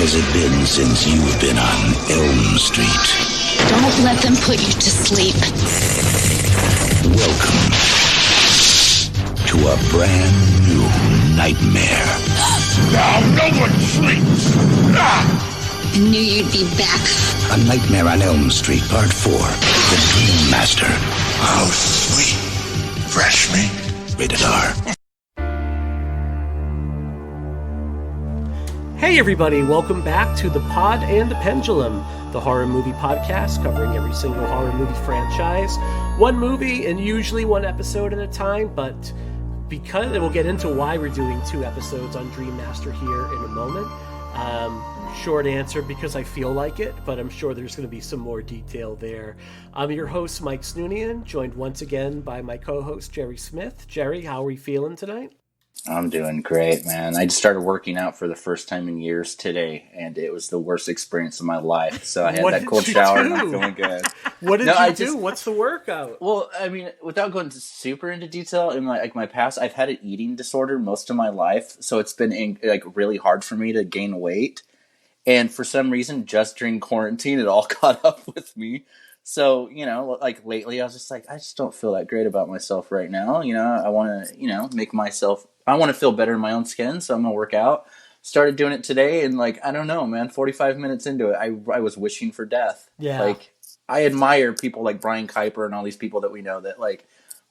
Has it been since you've been on Elm Street? Don't let them put you to sleep. Welcome to a brand new nightmare. Now no one sleeps! I knew you'd be back. A Nightmare on Elm Street, Part 4. The Dream Master. Oh, sweet. Fresh meat. Rated R. Hey everybody, welcome back to The Pod and the Pendulum, the horror movie podcast covering every single horror movie franchise. One movie and usually one episode at a time, but because, and we'll get into why we're doing 2 episodes on Dream Master here in a moment. Short answer, because I feel like it, but I'm sure there's going to be some more detail there. I'm your host, Mike Snoonian, joined once again by my co-host, Jerry Smith. Jerry, how are we feeling tonight? I'm doing great, man. I just started working out for the first time in years today, and it was the worst experience of my life. So I had that cold shower, and I'm feeling good. What did you do? What's the workout? Well, I mean, without going super into detail, in my past, I've had an eating disorder most of my life, so it's been really hard for me to gain weight. And for some reason, just during quarantine, it all caught up with me. So, lately I was just like, I just don't feel that great about myself right now. I want to, I want to feel better in my own skin. So I'm going to work out. Started doing it today. And I don't know, man, 45 minutes into it, I was wishing for death. Yeah. I admire people like Brian Kuiper and all these people that we know that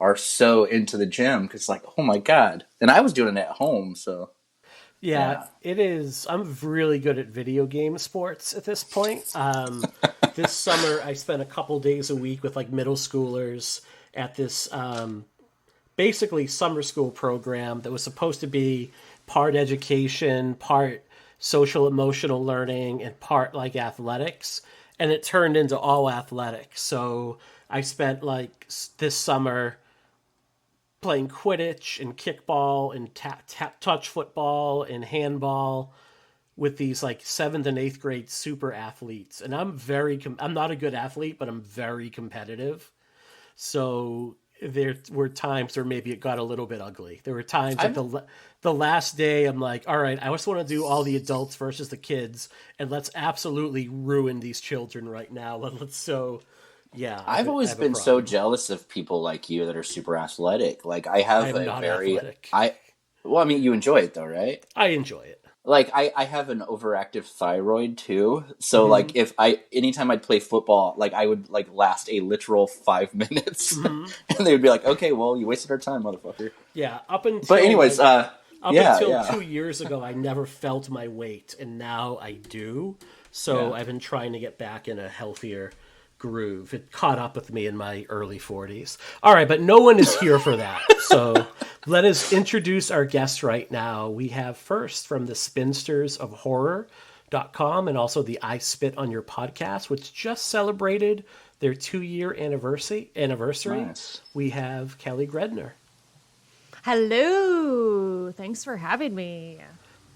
are so into the gym. Cause oh my God. And I was doing it at home. So. Yeah, it is. I'm really good at video game sports at this point. This summer, I spent a couple days a week with middle schoolers at this basically summer school program that was supposed to be part education, part social emotional learning, and part athletics. And it turned into all athletics. So I spent this summer playing Quidditch and kickball and touch football and handball with these 7th and 8th grade super athletes. And I'm I'm not a good athlete, but I'm very competitive. So there were times where maybe it got a little bit ugly. There were times the last day I'm like, all right, I just want to do all the adults versus the kids, and let's absolutely ruin these children right now. Yeah, I've always been so jealous of people like you that are super athletic. I have athletic. You enjoy it though, right? I enjoy it. I have an overactive thyroid too. So anytime I'd play football, I would last a literal 5 minutes, and they would be like, "Okay, well, you wasted our time, motherfucker." Yeah, up until. But anyways, until 2 years ago, I never felt my weight, and now I do. So I've been trying to get back in a healthier groove. It caught up with me in my early 40s. All right, but no one is here for that. So let us introduce our guest right now. We have first from the Spinsters of Horror.com and also the I Spit on Your podcast, which just celebrated their 2-year anniversary. Nice. We have Kelly Gredner. Hello. Thanks for having me.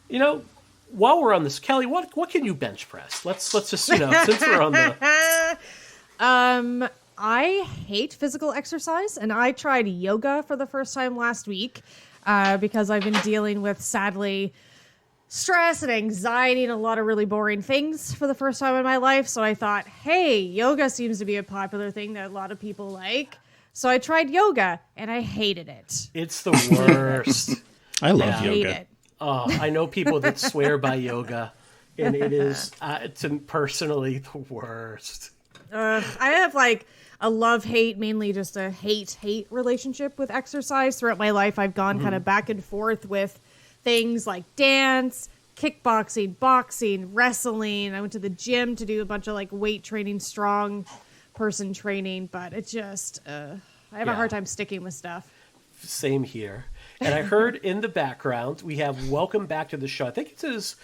While we're on this, Kelly, what can you bench press? Let's just, since we're on the... I hate physical exercise, and I tried yoga for the first time last week because I've been dealing with, sadly, stress and anxiety and a lot of really boring things for the first time in my life. So I thought, hey, yoga seems to be a popular thing that a lot of people like. So I tried yoga, and I hated it. It's the worst. I love yoga. Hate it. Oh, I know people that swear by yoga, and it is personally the worst. I have a love-hate, mainly just a hate-hate relationship with exercise. Throughout my life, I've gone kind of back and forth with things like dance, kickboxing, boxing, wrestling. I went to the gym to do a bunch of weight training, strong person training, but it just, I have a hard time sticking with stuff. Same here. And I heard in the background, we have welcome back to the show. I think it's his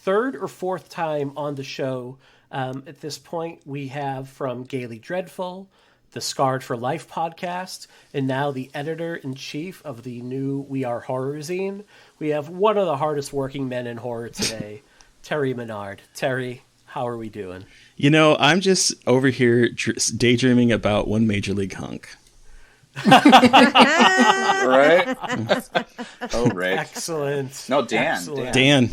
third or fourth time on the show. At this point, we have from Gayley Dreadful, the Scarred for Life podcast, and now the editor-in-chief of the new We Are Horror zine. We have one of the hardest working men in horror today, Terry Mesnard. Terry, how are we doing? You know, I'm just over here daydreaming about one Major League hunk. Right? Oh, Rick. Excellent. No, Dan. Excellent. Dan.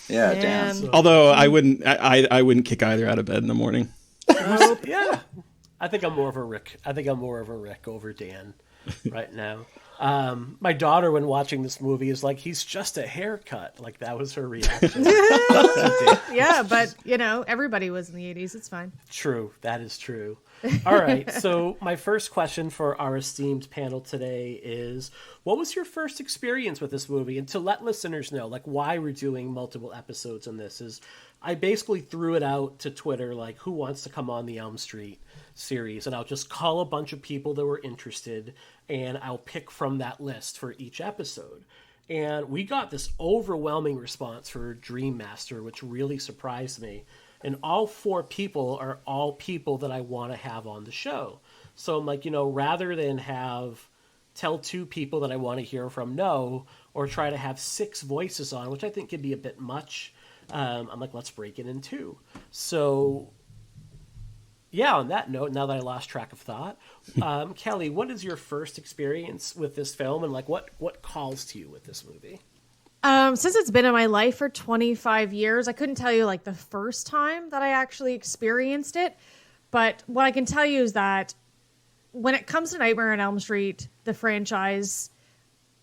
Yeah, Dan. Although I wouldn't kick either out of bed in the morning. Yeah. I think I'm more of a Rick over Dan right now. My daughter, when watching this movie, is like, he's just a haircut. Like, that was her reaction. Yeah, but, everybody was in the 80s. It's fine. True. That is true. All right. So my first question for our esteemed panel today is, what was your first experience with this movie? And to let listeners know, like, why we're doing multiple episodes on this is I basically threw it out to Twitter, like, who wants to come on the Elm Street series? And I'll just call a bunch of people that were interested, and I'll pick from that list for each episode. And we got this overwhelming response for Dream Master, which really surprised me. And all 4 people are all people that I want to have on the show. So I'm like, rather than tell 2 people that I want to hear from or try to have 6 voices on, which I think could be a bit much, I'm like, let's break it in 2. So yeah, on that note, now that I lost track of thought, Kelly, what is your first experience with this film, and like what calls to you with this movie? Since it's been in my life for 25 years, I couldn't tell you like the first time that I actually experienced it. But what I can tell you is that when it comes to Nightmare on Elm Street, the franchise,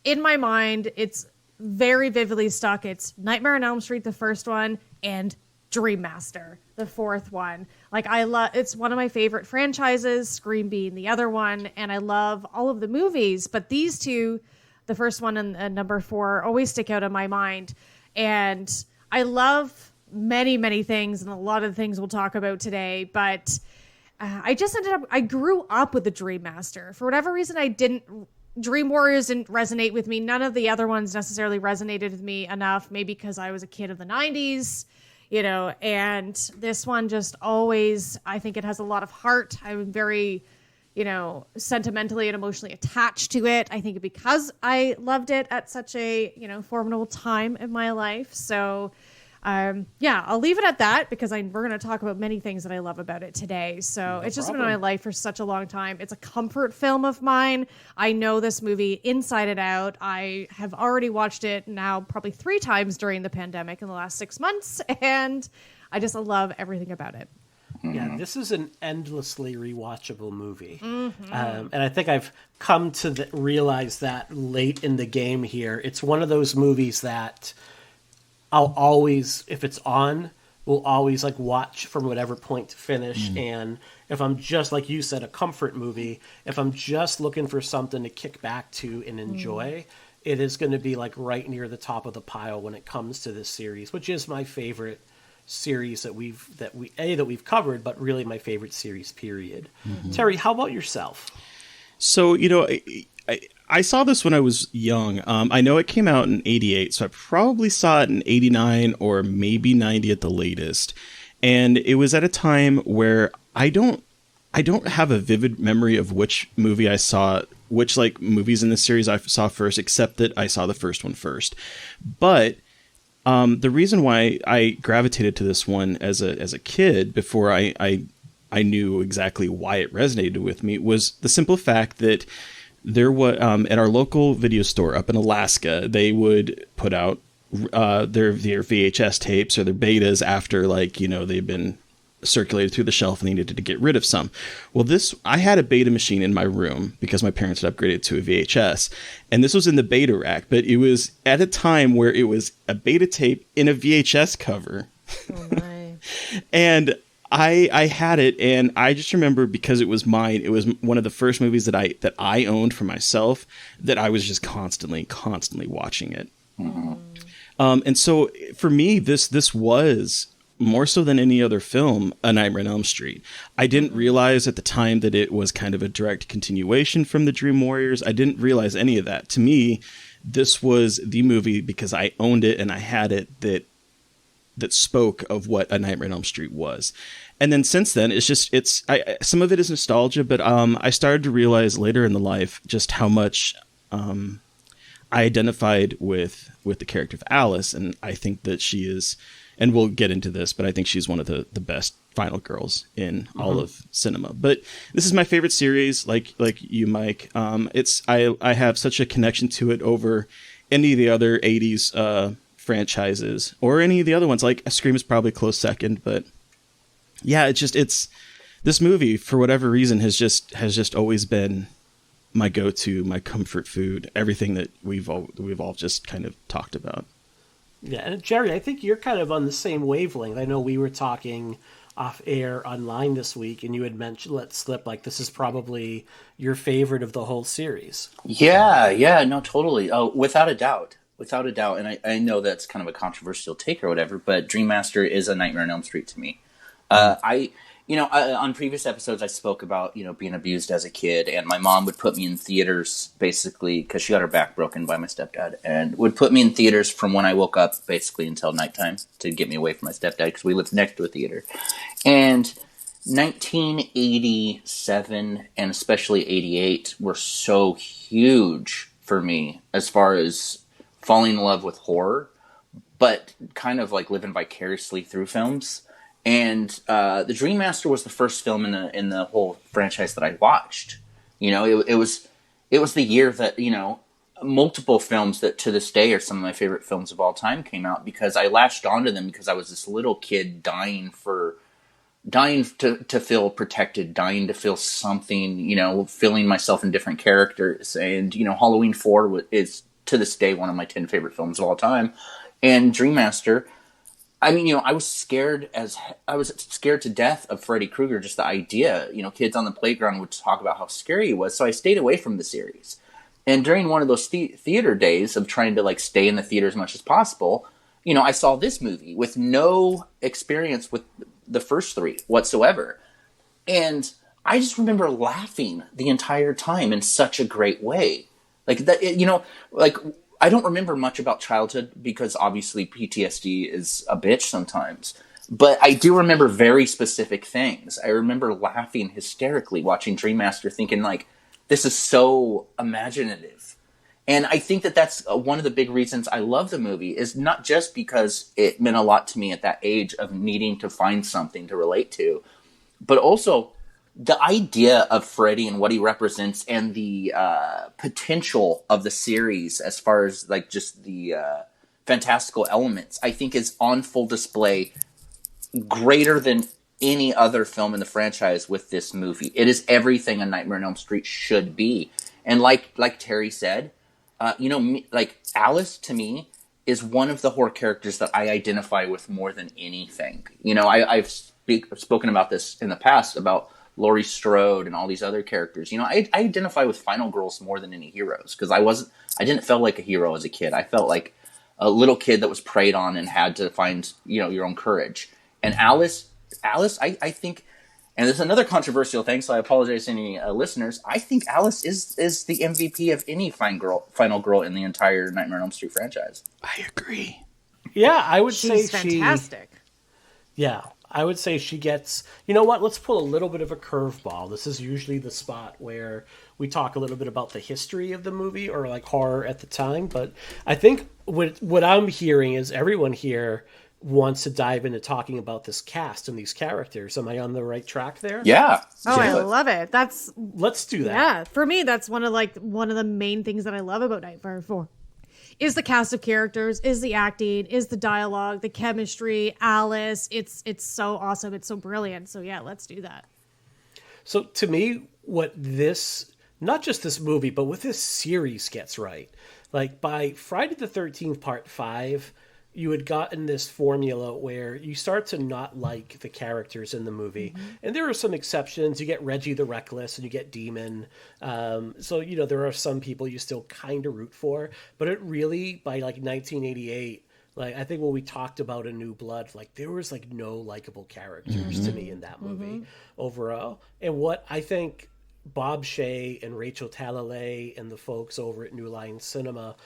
in my mind, it's very vividly stuck. It's Nightmare on Elm Street, the first one, and Dream Master, the 4th one. Like, it's one of my favorite franchises, Scream being the other one, and I love all of the movies, but these 2, the first one and number 4, always stick out in my mind. And I love many, many things, and a lot of the things we'll talk about today, but I grew up with the Dream Master. For whatever reason, Dream Warriors didn't resonate with me. None of the other ones necessarily resonated with me enough, maybe because I was a kid of the 90s, and this one just always, I think it has a lot of heart. I'm very, sentimentally and emotionally attached to it. I think because I loved it at such a, formidable time in my life. So, I'll leave it at that because we're going to talk about many things that I love about it today. So it's just been in my life for such a long time. It's a comfort film of mine. I know this movie inside and out. I have already watched it now probably 3 times during the pandemic in the last 6 months. And I just love everything about it. Yeah, this is an endlessly rewatchable movie. Mm-hmm. And I think I've come to realize that late in the game here. It's one of those movies that I'll always, if it's on, will always like watch from whatever point to finish. Mm. And if I'm just, like you said, a comfort movie, if I'm just looking for something to kick back to and enjoy, it is going to be like right near the top of the pile when it comes to this series, which is my favorite series that we've covered, but really my favorite series, period. Mm-hmm. Terry, how about yourself? So, I saw this when I was young. I know it came out in 88, so I probably saw it in 89 or maybe 90 at the latest. And it was at a time where I don't have a vivid memory of which movie I saw, which like movies in this series I saw first, except that I saw the first one first. But the reason why I gravitated to this one as a kid before I knew exactly why it resonated with me was the simple fact that there was at our local video store up in Alaska, they would put out their VHS tapes or their betas after they've been circulated through the shelf and they needed to get rid of some. Well, I had a beta machine in my room because my parents had upgraded to a VHS, and this was in the beta rack, but it was at a time where it was a beta tape in a VHS cover. Oh my. And I had it, and I just remember because it was mine, it was one of the first movies that I owned for myself, that I was just constantly watching it. Mm-hmm. And so for me, this was more so than any other film, A Nightmare on Elm Street. I didn't realize at the time that it was kind of a direct continuation from the Dream Warriors. I didn't realize any of that. To me, this was the movie, because I owned it and I had it, that spoke of what A Nightmare on Elm Street was. And then since then, some of it is nostalgia, but I started to realize later in the life just how much I identified with the character of Alice. And I think that she is, and we'll get into this, but I think she's one of the best final girls in all of cinema. But this is my favorite series, like you, Mike. I have such a connection to it over any of the other 80s franchises or any of the other ones. Like Scream is probably a close second, but yeah, it's this movie for whatever reason has just always been my go-to, my comfort food, everything that we've all just kind of talked about. Yeah, and Jerry, I think you're kind of on the same wavelength. I know we were talking off air online this week, and you had mentioned, let slip, like this is probably your favorite of the whole series. Yeah, no, totally. Oh, without a doubt. And I know that's kind of a controversial take or whatever, but Dream Master is A Nightmare on Elm Street to me. On previous episodes, I spoke about, being abused as a kid, and my mom would put me in theaters basically because she got her back broken by my stepdad, and would put me in theaters from when I woke up basically until nighttime to get me away from my stepdad because we lived next to a theater. And 1987 and especially 88 were so huge for me as far as falling in love with horror, but kind of like living vicariously through films. And the Dream Master was the first film in the whole franchise that I watched. It was the year that multiple films that to this day are some of my favorite films of all time came out, because I latched onto them because I was this little kid dying to feel protected, dying to feel something, feeling myself in different characters. And Halloween 4 is to this day one of my 10 favorite films of all time, and Dream Master. I mean, I was scared to death of Freddy Krueger. Just the idea, kids on the playground would talk about how scary he was. So I stayed away from the series. And during one of those theater days of trying to stay in the theater as much as possible, I saw this movie with no experience with the first three whatsoever. And I just remember laughing the entire time in such a great way. I don't remember much about childhood because obviously PTSD is a bitch sometimes, but I do remember very specific things. I remember laughing hysterically watching Dream Master, thinking this is so imaginative. And I think that that's one of the big reasons I love the movie, is not just because it meant a lot to me at that age of needing to find something to relate to, but also the idea of Freddy and what he represents, and the potential of the series as far as just the fantastical elements, I think is on full display, greater than any other film in the franchise with this movie. It is everything A Nightmare on Elm Street should be. And like Terry said, Alice to me is one of the horror characters that I identify with more than anything. I've spoken about this in the past about Laurie Strode and all these other characters. I identify with final girls more than any heroes, because I didn't feel like a hero as a kid. I felt like a little kid that was preyed on and had to find, your own courage. And Alice, I think, and there's another controversial thing, so I apologize to any listeners. I think Alice is the MVP of any final girl in the entire Nightmare on Elm Street franchise. I agree. Yeah, I would say she's fantastic. Yeah. I would say she gets, let's pull a little bit of a curveball. This is usually the spot where we talk a little bit about the history of the movie or horror at the time. But I think what I'm hearing is everyone here wants to dive into talking about this cast and these characters. Am I on the right track there? Yeah. Oh, I love it. Let's do that. Yeah, for me, that's one of the main things that I love about Nightmare 4. Is the cast of characters, is the acting, is the dialogue, the chemistry, Alice. It's so awesome. It's so brilliant. So yeah, let's do that. So to me, what this, not just this movie, but what this series gets right, by Friday the 13th Part 5, you had gotten this formula where you start to not like the characters in the movie. Mm-hmm. And there are some exceptions. You get Reggie the Reckless and you get Demon. So, there are some people you still kind of root for. But it really, by 1988, Like, I think when we talked about A New Blood, like, there was, like, no likable characters to me in that movie overall. And what I think Bob Shea and Rachel Talalay and the folks over at New Line Cinema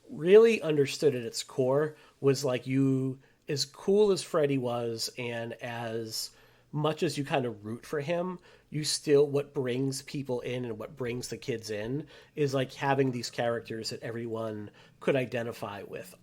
really understood at its core was, like, you, as cool as Freddy was and as much as you kind of root for him, you still, what brings people in and what brings the kids in is, like, having these characters that everyone could identify with.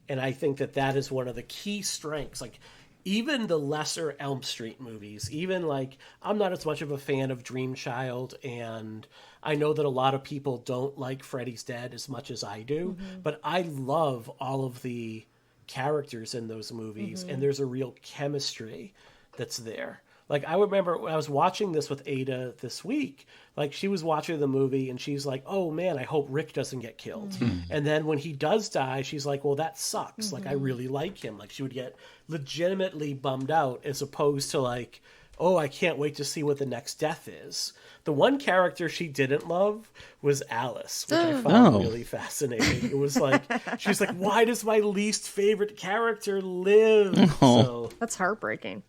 And I think that that is one of the key strengths. Like, even the lesser Elm Street movies, even, like, I'm not as much of a fan of Dream Child, and I know that a lot of people don't like Freddy's Dead as much as I do, but I love all of the characters in those movies, and there's a real chemistry that's there. Like, I remember when I was watching this with Ada this week, like, she was watching the movie and she's like, oh man, I hope Rick doesn't get killed. And then when he does die, she's like, well, that sucks. Like, I really like him. Like, she would get legitimately bummed out, as opposed to, like, oh, I can't wait to see what the next death is. The one character she didn't love was Alice, which I found really fascinating. It was like, she's like, why does my least favorite character live? So, That's heartbreaking.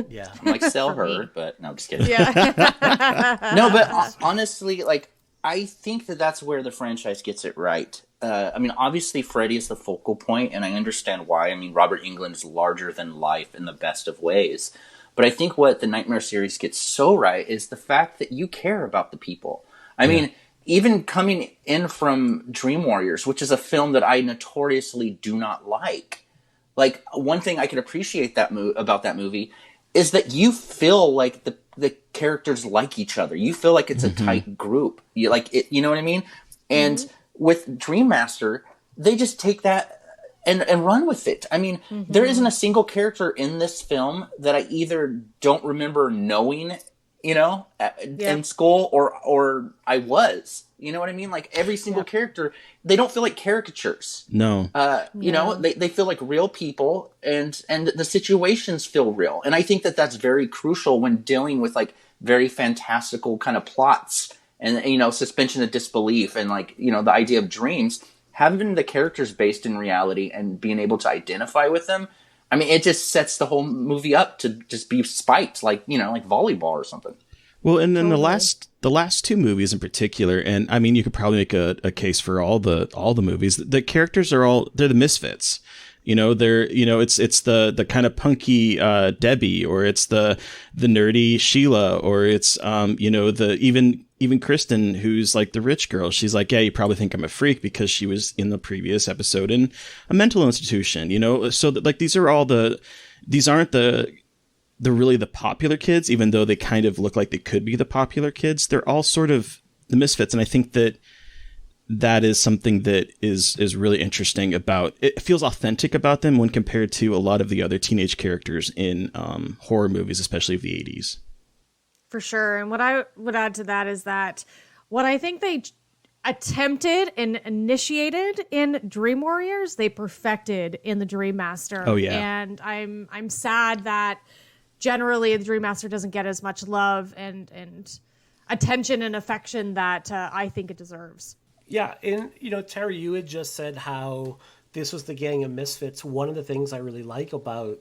yeah. I'm like, sell her, but no, I'm just kidding. Yeah. No, but honestly, like, I think that that's where the franchise gets it right. I mean, obviously, Freddy is the focal point, and I understand why. I mean, Robert Englund is larger than life in the best of ways. But I think what the Nightmare series gets so right is the fact that you care about the people. I mean, even coming in from Dream Warriors, which is a film that I notoriously do not like, one thing I could appreciate about that movie is that you feel like the characters like each other. You feel like it's a tight group. You like it, you know what I mean? And with Dream Master, they just take that and run with it. I mean, there isn't a single character in this film that I either don't remember knowing, you know, in school, or I was. You know what I mean? Like, every single character, they don't feel like caricatures. No. You know, they feel like real people, and the situations feel real. And I think that that's very crucial when dealing with, like, very fantastical kind of plots and, you know, suspension of disbelief and, like, you know, the idea of dreams. Having the characters based in reality and being able to identify with them, I mean, it just sets the whole movie up to just be spiked, like, you know, like volleyball or something. Well, and then the last two movies in particular, and I mean, you could probably make a case for all the movies. The characters are they're the misfits. You know, it's the kind of punky Debbie, or it's the nerdy Sheila, or it's you know, even Kristen, who's like the rich girl. She's like, yeah, you probably think I'm a freak because she was in the previous episode in a mental institution. You know, so that, like, these aren't the really the popular kids, even though they kind of look like they could be the popular kids. They're all sort of the misfits, and I think that is something that is really interesting about it. Feels authentic about them when compared to a lot of the other teenage characters in horror movies, especially of the 80s. For sure. And what I would add to that is that what I think they attempted and initiated in Dream Warriors, they perfected in the Dream Master. Oh, yeah. And I'm sad that generally the Dream Master doesn't get as much love and attention and affection that I think it deserves. Yeah, and, you know, Terry, you had just said how this was the gang of misfits. One of the things I really like about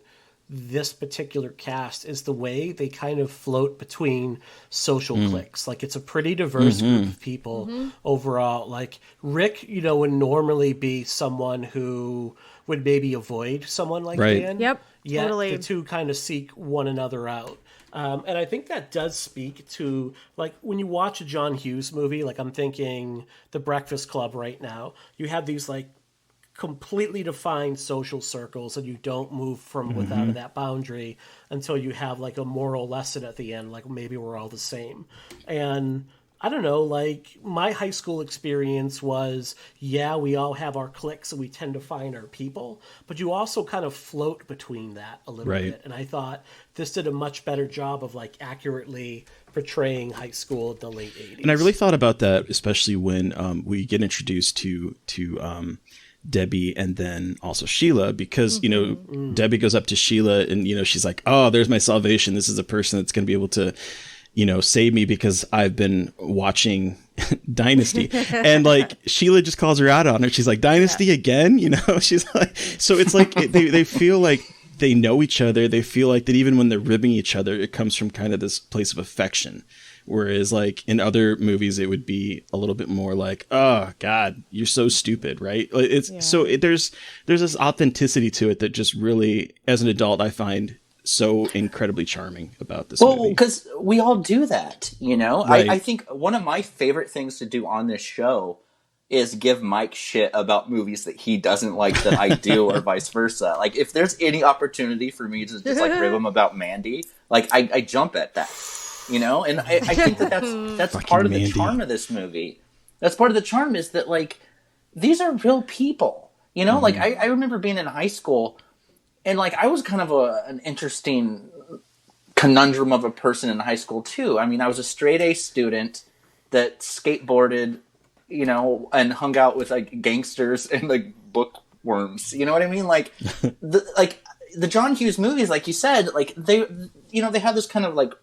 this particular cast is the way they kind of float between social cliques. Like, it's a pretty diverse group of people overall. Like, Rick, you know, would normally be someone who would maybe avoid someone like Dan. Yep, Yet totally. the two kind of seek one another out. And I think that does speak to, like, when you watch a John Hughes movie, like, I'm thinking The Breakfast Club right now, you have these, like, completely defined social circles, and you don't move from without that boundary until you have, like, a moral lesson at the end, like, maybe we're all the same. And I don't know, like, my high school experience was, yeah, we all have our cliques and we tend to find our people, but you also kind of float between that a little bit. And I thought this did a much better job of, like, accurately portraying high school in the late 80s. And I really thought about that, especially when we get introduced to Debbie and then also Sheila, because, you know, Debbie goes up to Sheila and, you know, she's like, oh, there's my salvation. This is a person that's going to be able to, you know, save me because I've been watching Dynasty. And like Sheila just calls her out on it. She's like, Dynasty again? You know, she's like, so it's like they feel like they know each other. They feel like that even when they're ribbing each other, it comes from kind of this place of affection. Whereas like in other movies, it would be a little bit more like, oh God, you're so stupid, right? There's this authenticity to it that just really, as an adult, I find so incredibly charming about this movie. Well, because we all do that, you know? Right. I think one of my favorite things to do on this show is give Mike shit about movies that he doesn't like that I do, or vice versa. Like, if there's any opportunity for me to just like rib him about Mandy, like I jump at that. You know, and I think that's part of the charm of this movie. That's part of the charm, is that like these are real people. You know, like I remember being in high school, and like I was kind of an interesting conundrum of a person in high school too. I mean, I was a straight A student that skateboarded, you know, and hung out with like gangsters and like bookworms. You know what I mean? Like the John Hughes movies, like you said, like they have this kind of like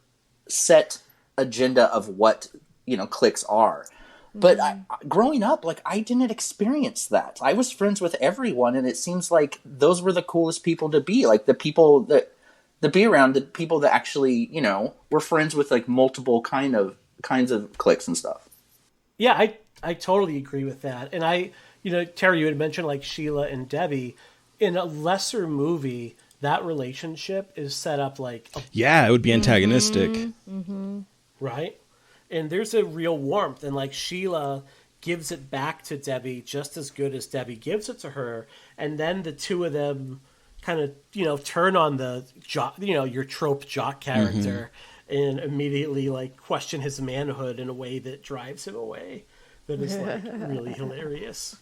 set agenda of what, you know, cliques are. But growing up, like, I didn't experience that. I was friends with everyone, and it seems like those were the coolest people to be. Like, the people that be around, the people that actually, you know, were friends with like multiple kinds of cliques and stuff. Yeah, I totally agree with that. And Terry, you had mentioned like Sheila and Debbie. In a lesser movie, that relationship is set up like... it would be antagonistic. Right? And there's a real warmth. And like Sheila gives it back to Debbie just as good as Debbie gives it to her. And then the two of them kind of, you know, turn on the jock, you know, your trope jock character and immediately like question his manhood in a way that drives him away. That is like really hilarious.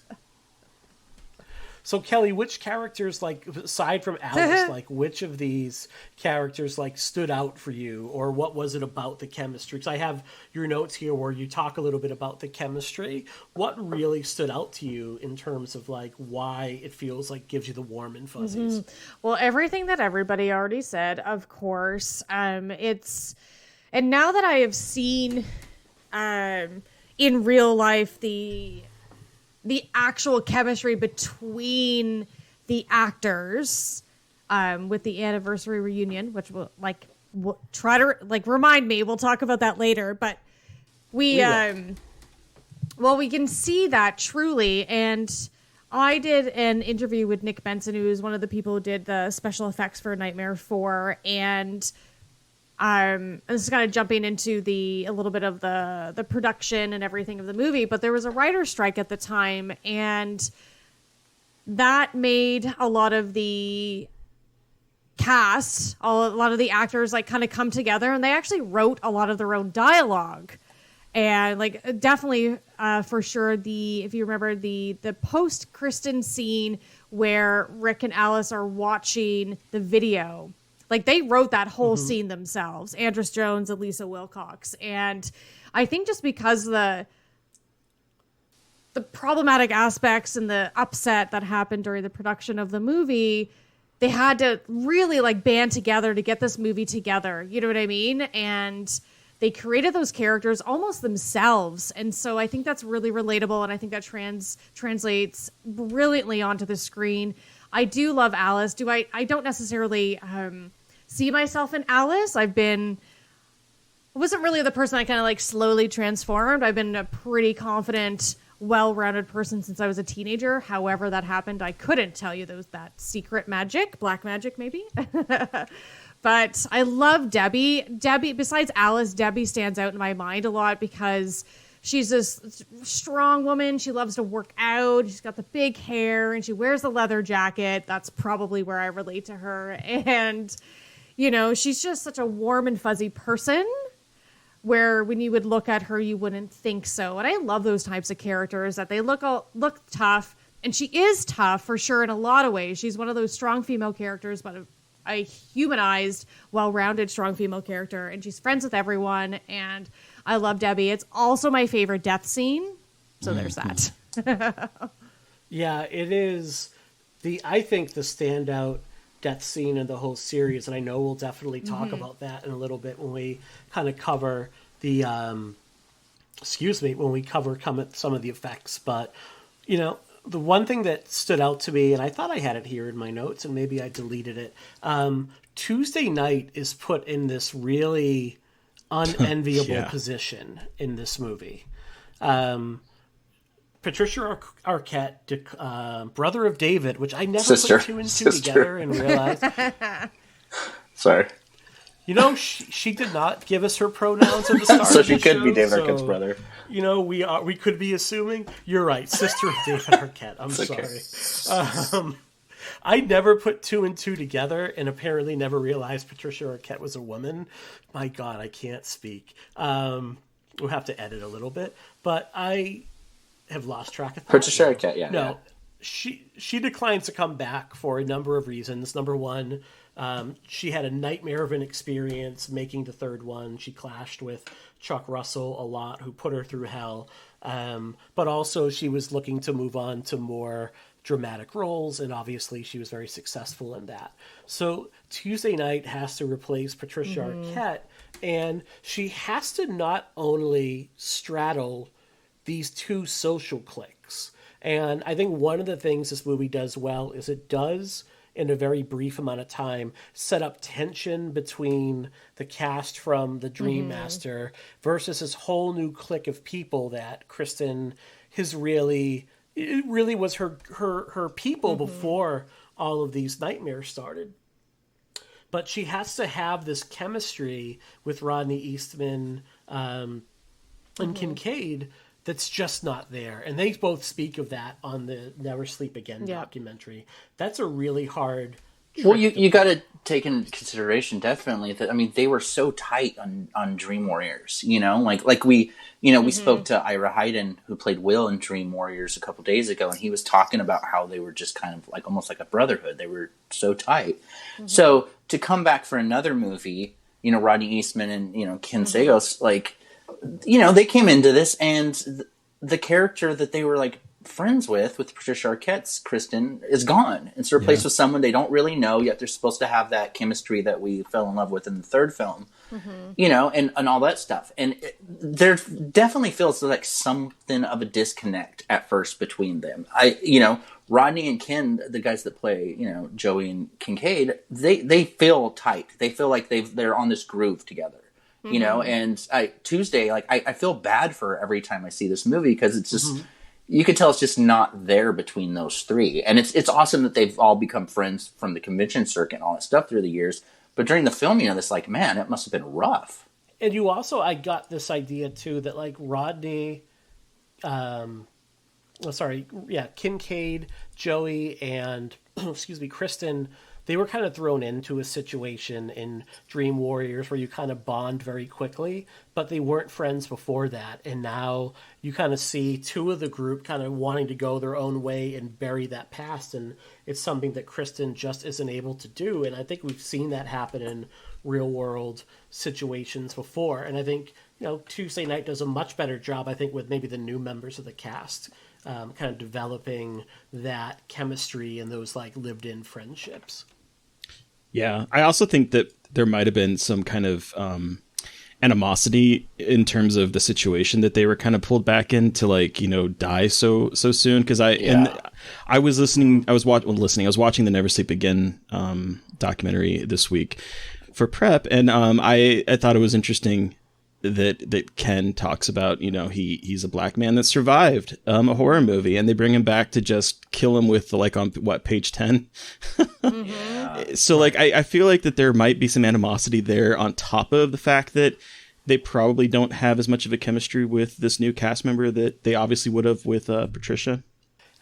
So Kelly, which characters, like, aside from Alice, like, which of these characters, like, stood out for you? Or what was it about the chemistry? Because I have your notes here where you talk a little bit about the chemistry. What really stood out to you in terms of, like, why it feels like gives you the warm and fuzzies? Well, everything that everybody already said, of course. And now that I have seen in real life the actual chemistry between the actors with the anniversary reunion, which we'll try to remind me. We'll talk about that later, but we can see that truly. And I did an interview with Nick Benson, who is one of the people who did the special effects for Nightmare 4, and this is kind of jumping into a little bit of the production and everything of the movie, but there was a writer's strike at the time, and that made a lot of the cast, a lot of the actors, like, kind of come together, and they actually wrote a lot of their own dialogue. And like, definitely for sure, if you remember the post Kristen scene where Rick and Alice are watching the video, like, they wrote that whole scene themselves, Andrus Jones and Lisa Wilcox. And I think just because the problematic aspects and the upset that happened during the production of the movie, they had to really like band together to get this movie together. You know what I mean? And they created those characters almost themselves. And so I think that's really relatable. And I think that translates brilliantly onto the screen. I do love Alice. I don't necessarily see myself in Alice. I wasn't really the person I kind of like slowly transformed. I've been a pretty confident, well-rounded person since I was a teenager. However that happened, I couldn't tell you that secret magic, black magic maybe. But I love Debbie. Debbie, besides Alice, Debbie stands out in my mind a lot because she's this strong woman. She loves to work out. She's got the big hair and she wears the leather jacket. That's probably where I relate to her. And, you know, she's just such a warm and fuzzy person where when you would look at her, you wouldn't think so. And I love those types of characters that they look tough. And she is tough for sure in a lot of ways. She's one of those strong female characters, but a humanized, well-rounded, strong female character. And she's friends with everyone. And I love Debbie. It's also my favorite death scene. So there's that. Yeah, it is I think the standout death scene in the whole series. And I know we'll definitely talk about that in a little bit when we kind of cover the when we cover some of the effects. But, you know, the one thing that stood out to me, and I thought I had it here in my notes, and maybe I deleted it. Tuesday Night is put in this really unenviable position in this movie. Patricia Arquette, brother of David, which I never put two and two together and realized. Sorry. You know, she did not give us her pronouns at the start. So of she the could show, be David Arquette's brother. You know, we could be assuming. You're right, sister of David Arquette. I'm sorry. I never put two and two together, and apparently never realized Patricia Arquette was a woman. My God, I can't speak. We'll have to edit a little bit, but I have lost track of that. Patricia Arquette, yeah. No, yeah. She declines to come back for a number of reasons. Number one, she had a nightmare of an experience making the third one. She clashed with Chuck Russell a lot, who put her through hell. But also she was looking to move on to more dramatic roles, and obviously she was very successful in that. So Tuesday Night has to replace Patricia Arquette, and she has to not only straddle these two social cliques. And I think one of the things this movie does well is it does, in a very brief amount of time, set up tension between the cast from The Dream Master versus this whole new clique of people that Kristen has it really was her people before all of these nightmares started. But she has to have this chemistry with Rodney Eastman and Kincaid that's just not there. And they both speak of that on the Never Sleep Again documentary. That's a really hard Well, you got to take into consideration definitely that, I mean, they were so tight on Dream Warriors, you know, like we spoke to Ira Hayden, who played Will in Dream Warriors a couple days ago, and he was talking about how they were just kind of like almost like a brotherhood. They were so tight. So to come back for another movie, you know, Rodney Eastman and, you know, Ken Sagos, like, you know, they came into this, and the character that they were like friends with Patricia Arquette's Kristen is gone. It's replaced with someone they don't really know, yet they're supposed to have that chemistry that we fell in love with in the third film, you know, and all that stuff. And there definitely feels like something of a disconnect at first between them. You know, Rodney and Ken, the guys that play, you know, Joey and Kincaid, they feel tight. They feel like they're on this groove together. You know, and Tuesday, like I feel bad for every time I see this movie, because it's just you can tell it's just not there between those three. And it's awesome that they've all become friends from the convention circuit and all that stuff through the years. But during the filming of this, like, man, it must have been rough. And you also, I got this idea too that like Rodney, Kincaid, Joey, and Kristen, they were kind of thrown into a situation in Dream Warriors where you kind of bond very quickly, but they weren't friends before that. And now you kind of see two of the group kind of wanting to go their own way and bury that past. And it's something that Kristen just isn't able to do. And I think we've seen that happen in real world situations before. And I think, you know, Tuesday Night does a much better job, I think, with maybe the new members of the cast, kind of developing that chemistry and those like lived in friendships. Yeah, I also think that there might have been some kind of animosity in terms of the situation that they were kind of pulled back in to, like, you know, die so soon. Because I was watching the Never Sleep Again documentary this week for prep, and I thought it was interesting that Ken talks about, you know, he's a black man that survived a horror movie, and they bring him back to just kill him with, like, on what, page 10? So like I feel like that there might be some animosity there on top of the fact that they probably don't have as much of a chemistry with this new cast member that they obviously would have with Patricia.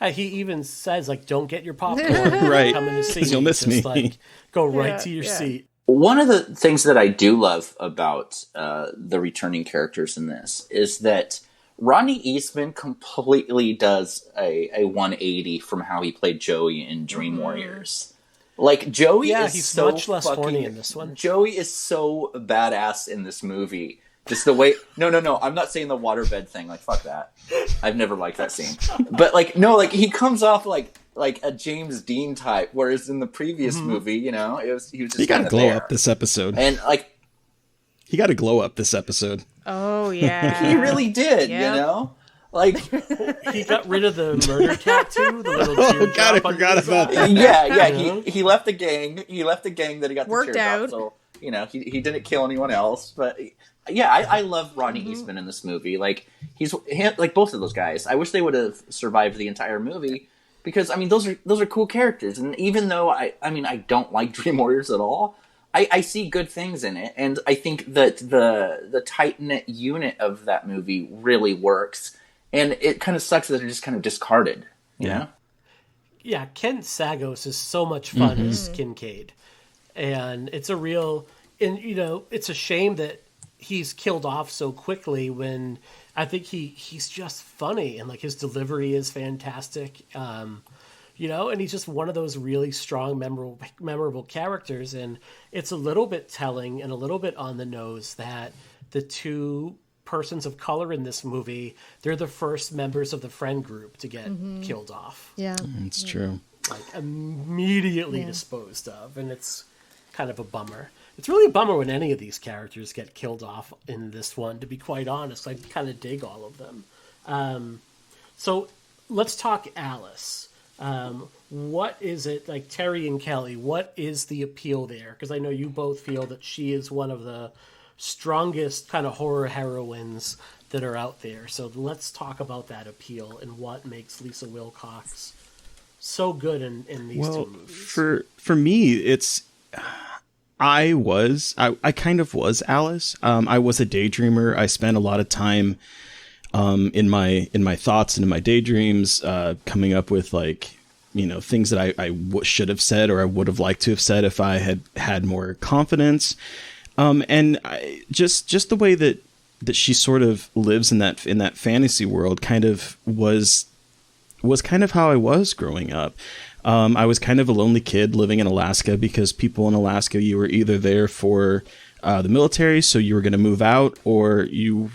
He even says, like, don't get your popcorn. Right, come in to see you'll miss me. Like, go right to your seat. One of the things that I do love about the returning characters in this is that Rodney Eastman completely does a 180 from how he played Joey in Dream Warriors. Like, Joey is he's so much less horny in this one. Joey is so badass in this movie. Just the way... No, I'm not saying the waterbed thing. Like, fuck that. I've never liked that scene. But, like, no, like, he comes off like a James Dean type, whereas in the previous movie, you know, he was just he got to glow there. up this episode. And, like... He got to glow up this episode. Oh yeah. He really did, Yep. you know? Like, He got rid of the murder tattoo, the little Oh, teardrop God, I under forgot his about eye. that. yeah, You know? he left the gang. He left the gang that he got the Worked teardrop. out. So, you know, he didn't kill anyone else. But yeah, I love Ronnie Eastman in this movie. Like, like both of those guys. I wish they would have survived the entire movie because I mean those are cool characters. And even though I don't like Dream Warriors at all, I see good things in it, and I think that the tight knit unit of that movie really works. And it kind of sucks that they're just kind of discarded, you know? Yeah, Ken Sagos is so much fun as Kincaid. And it's a real... And, you know, it's a shame that he's killed off so quickly when I think he's just funny. And, like, his delivery is fantastic. You know, and he's just one of those really strong, memorable characters. And it's a little bit telling and a little bit on the nose that the two persons of color in this movie, they're the first members of the friend group to get killed off. Yeah. It's true. Like, immediately disposed of. And it's kind of a bummer. It's really a bummer when any of these characters get killed off in this one, to be quite honest. I kind of dig all of them. So let's talk Alice. What is it, like Terry and Kelly, what is the appeal there? Because I know you both feel that she is one of the strongest kind of horror heroines that are out there. So let's talk about that appeal and what makes Lisa Wilcox so good in these two movies. For me, it's I kind of was Alice. I was a daydreamer. I spent a lot of time in my thoughts and in my daydreams coming up with, like, you know, things that I should have said or I would have liked to have said if I had more confidence. And just the way that she sort of lives in that fantasy world kind of was kind of how I was growing up. I was kind of a lonely kid living in Alaska because people in Alaska, you were either there for the military, so you were going to move out, or you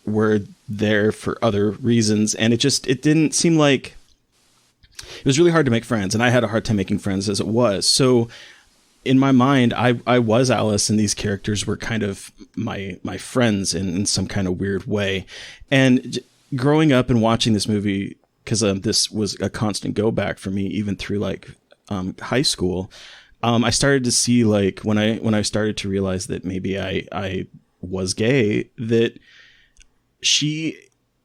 were there for other reasons. And it didn't seem like it was really hard to make friends. And I had a hard time making friends as it was. So in my mind, I was Alice, and these characters were kind of my friends in some kind of weird way. And growing up and watching this movie, because this was a constant go back for me, even through like high school, I started to see, like, when I started to realize that maybe I was gay, that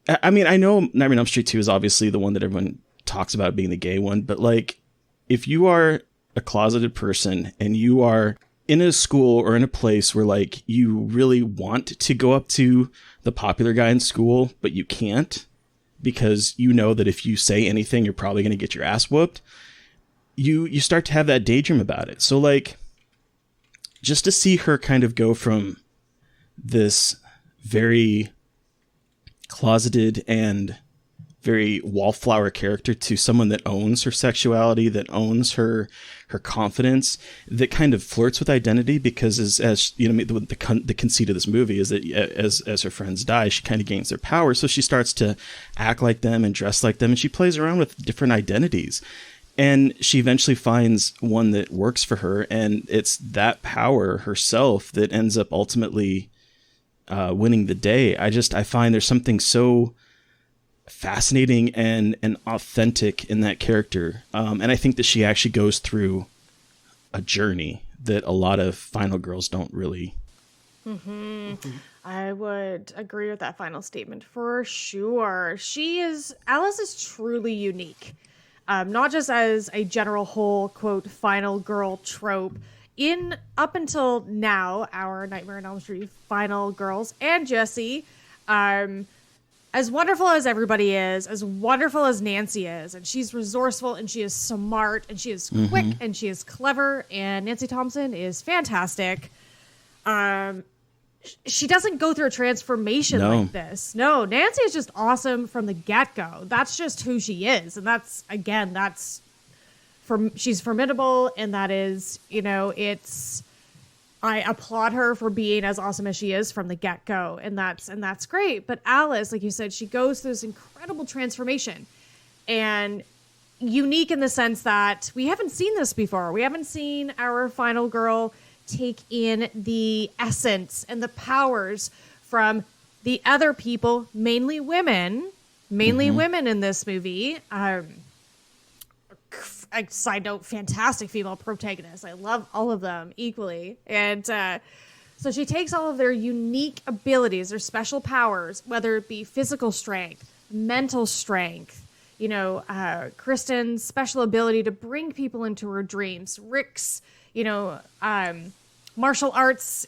I mean, I know Nightmare on Elm Street 2 is obviously the one that everyone talks about being the gay one, but like, if you are a closeted person and you are in a school or in a place where, like, you really want to go up to the popular guy in school, but you can't because you know that if you say anything, you're probably going to get your ass whooped, you start to have that daydream about it. So, like, just to see her kind of go from this very closeted and very wallflower character to someone that owns her sexuality, that owns her confidence, that kind of flirts with identity, because as you know, the conceit of this movie is that as her friends die, she kind of gains their power. So she starts to act like them and dress like them, and she plays around with different identities. And she eventually finds one that works for her, and it's that power herself that ends up ultimately winning the day. I find there's something so fascinating and authentic in that character. And I think that she actually goes through a journey that a lot of final girls don't really. I would agree with that final statement for sure. Alice is truly unique. Not just as a general whole, quote, final girl trope. Up until now, our Nightmare on Elm Street final girls and Jessie, as wonderful as everybody is, as wonderful as Nancy is, and she's resourceful, and she is smart, and she is quick, and she is clever, and Nancy Thompson is fantastic. She doesn't go through a transformation like this. No, Nancy is just awesome from the get-go. That's just who she is, and she's formidable, and that is, you know, I applaud her for being as awesome as she is from the get-go, and that's great. But Alice, like you said, she goes through this incredible transformation, and unique in the sense that we haven't seen this before. We haven't seen our final girl take in the essence and the powers from the other people, mainly women in this movie. Side note, fantastic female protagonists. I love all of them equally. And so she takes all of their unique abilities, their special powers, whether it be physical strength, mental strength, Kristen's special ability to bring people into her dreams, Rick's, martial arts,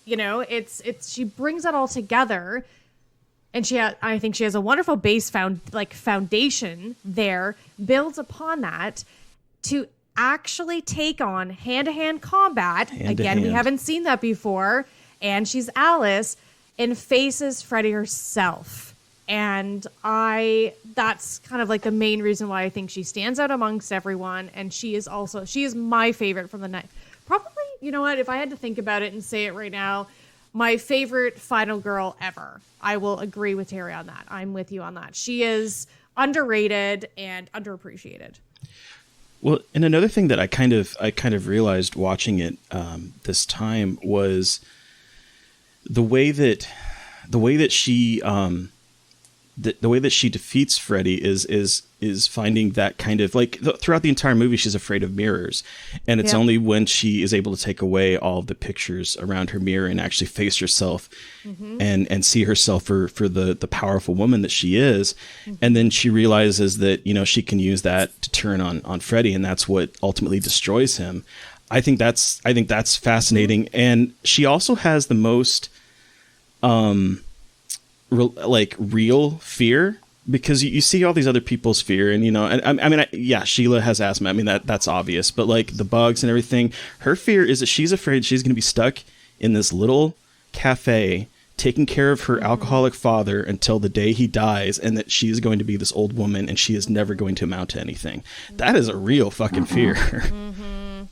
she brings it all together. And I think she has a wonderful foundation there, builds upon that to actually take on hand-to-hand combat. Again, we haven't seen that before. And she's Alice and faces Freddy herself. And that's kind of like the main reason why I think she stands out amongst everyone. And she is my favorite from the night. Probably, you know what, if I had to think about it and say it right now, my favorite final girl ever. I will agree with Terry on that. I'm with you on that. She is underrated and underappreciated. Well, and another thing that I kind of realized watching it this time was the way that she the way that she defeats Freddy is finding that kind of throughout the entire movie, she's afraid of mirrors. And it's only when she is able to take away all of the pictures around her mirror and actually face herself and see herself for the powerful woman that she is. And then she realizes that, she can use that to turn on Freddy. And that's what ultimately destroys him. I think that's fascinating. And she also has the most, real fear, because you see all these other people's fear, and Sheila has asthma. I mean, that's obvious, but the bugs and everything, her fear is that she's afraid she's going to be stuck in this little cafe taking care of her alcoholic father until the day he dies, and that she's going to be this old woman and she is never going to amount to anything. That is a real fucking fear.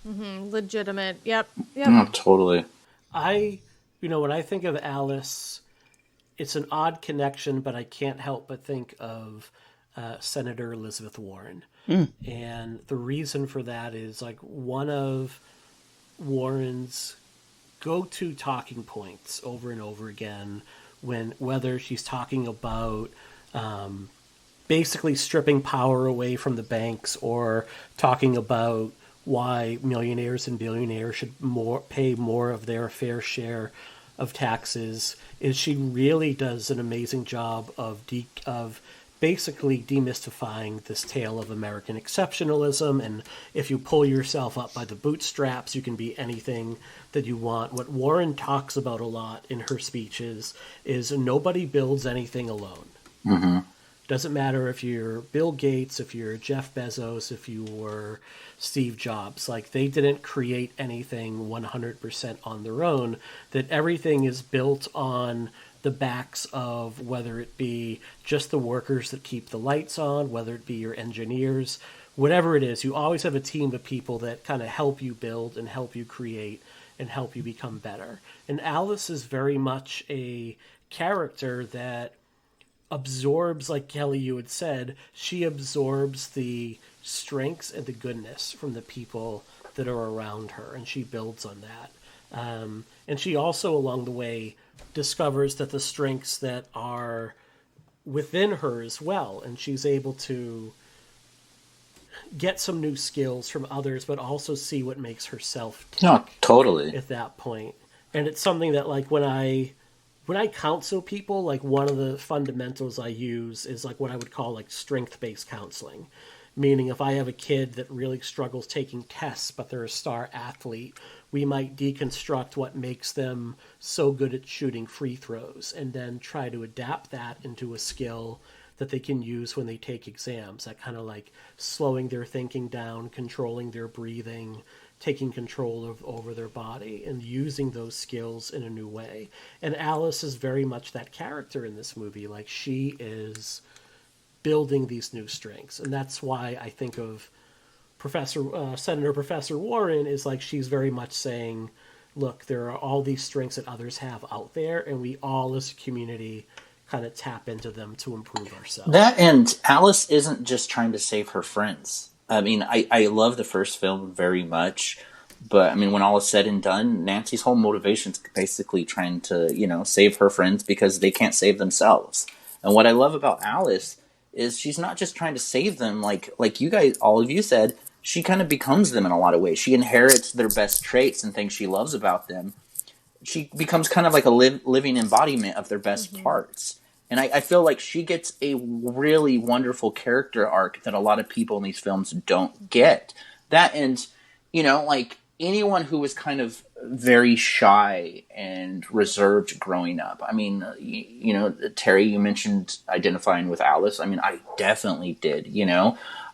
Legitimate. Yep. Oh, totally. When I think of Alice, it's an odd connection, but I can't help but think of Senator Elizabeth Warren. And the reason for that is one of Warren's go-to talking points over and over again, whether she's talking about basically stripping power away from the banks, or talking about why millionaires and billionaires should pay more of their fair share of taxes, is she really does an amazing job of basically demystifying this tale of American exceptionalism. And if you pull yourself up by the bootstraps, you can be anything that you want. What Warren talks about a lot in her speeches is nobody builds anything alone. Doesn't matter if you're Bill Gates, if you're Jeff Bezos, if you were Steve Jobs. They didn't create anything 100% on their own. That everything is built on the backs of, whether it be just the workers that keep the lights on, whether it be your engineers, whatever it is. You always have a team of people that kind of help you build and help you create and help you become better. And Alice is very much a character that absorbs, like Kelly, you had said, she absorbs the strengths and the goodness from the people that are around her, and she builds on that. And she also, along the way, discovers that the strengths that are within her as well, and she's able to get some new skills from others, but also see what makes herself tick. No, totally. At that point. And it's something that, when I counsel people, one of the fundamentals I use is what I would call strength-based counseling. Meaning if I have a kid that really struggles taking tests, but they're a star athlete, we might deconstruct what makes them so good at shooting free throws and then try to adapt that into a skill that they can use when they take exams. That kind of slowing their thinking down, controlling their breathing, taking control over their body, and using those skills in a new way. And Alice is very much that character in this movie. She is building these new strengths, and that's why I think of Senator Professor Warren is she's very much saying, look, there are all these strengths that others have out there, and we all as a community kind of tap into them to improve ourselves. That, and Alice isn't just trying to save her friends. I mean, I love the first film very much, But I mean, when all is said and done, Nancy's whole motivation is basically trying to, save her friends because they can't save themselves. And what I love about Alice is she's not just trying to save them, like you guys, all of you said. She kind of becomes them in a lot of ways. She inherits their best traits and things she loves about them. She becomes kind of like a living embodiment of their best parts. And I feel like she gets a really wonderful character arc that a lot of people in these films don't get. That and, like anyone who was kind of very shy and reserved growing up. I mean, Terry, you mentioned identifying with Alice. I mean, I definitely did,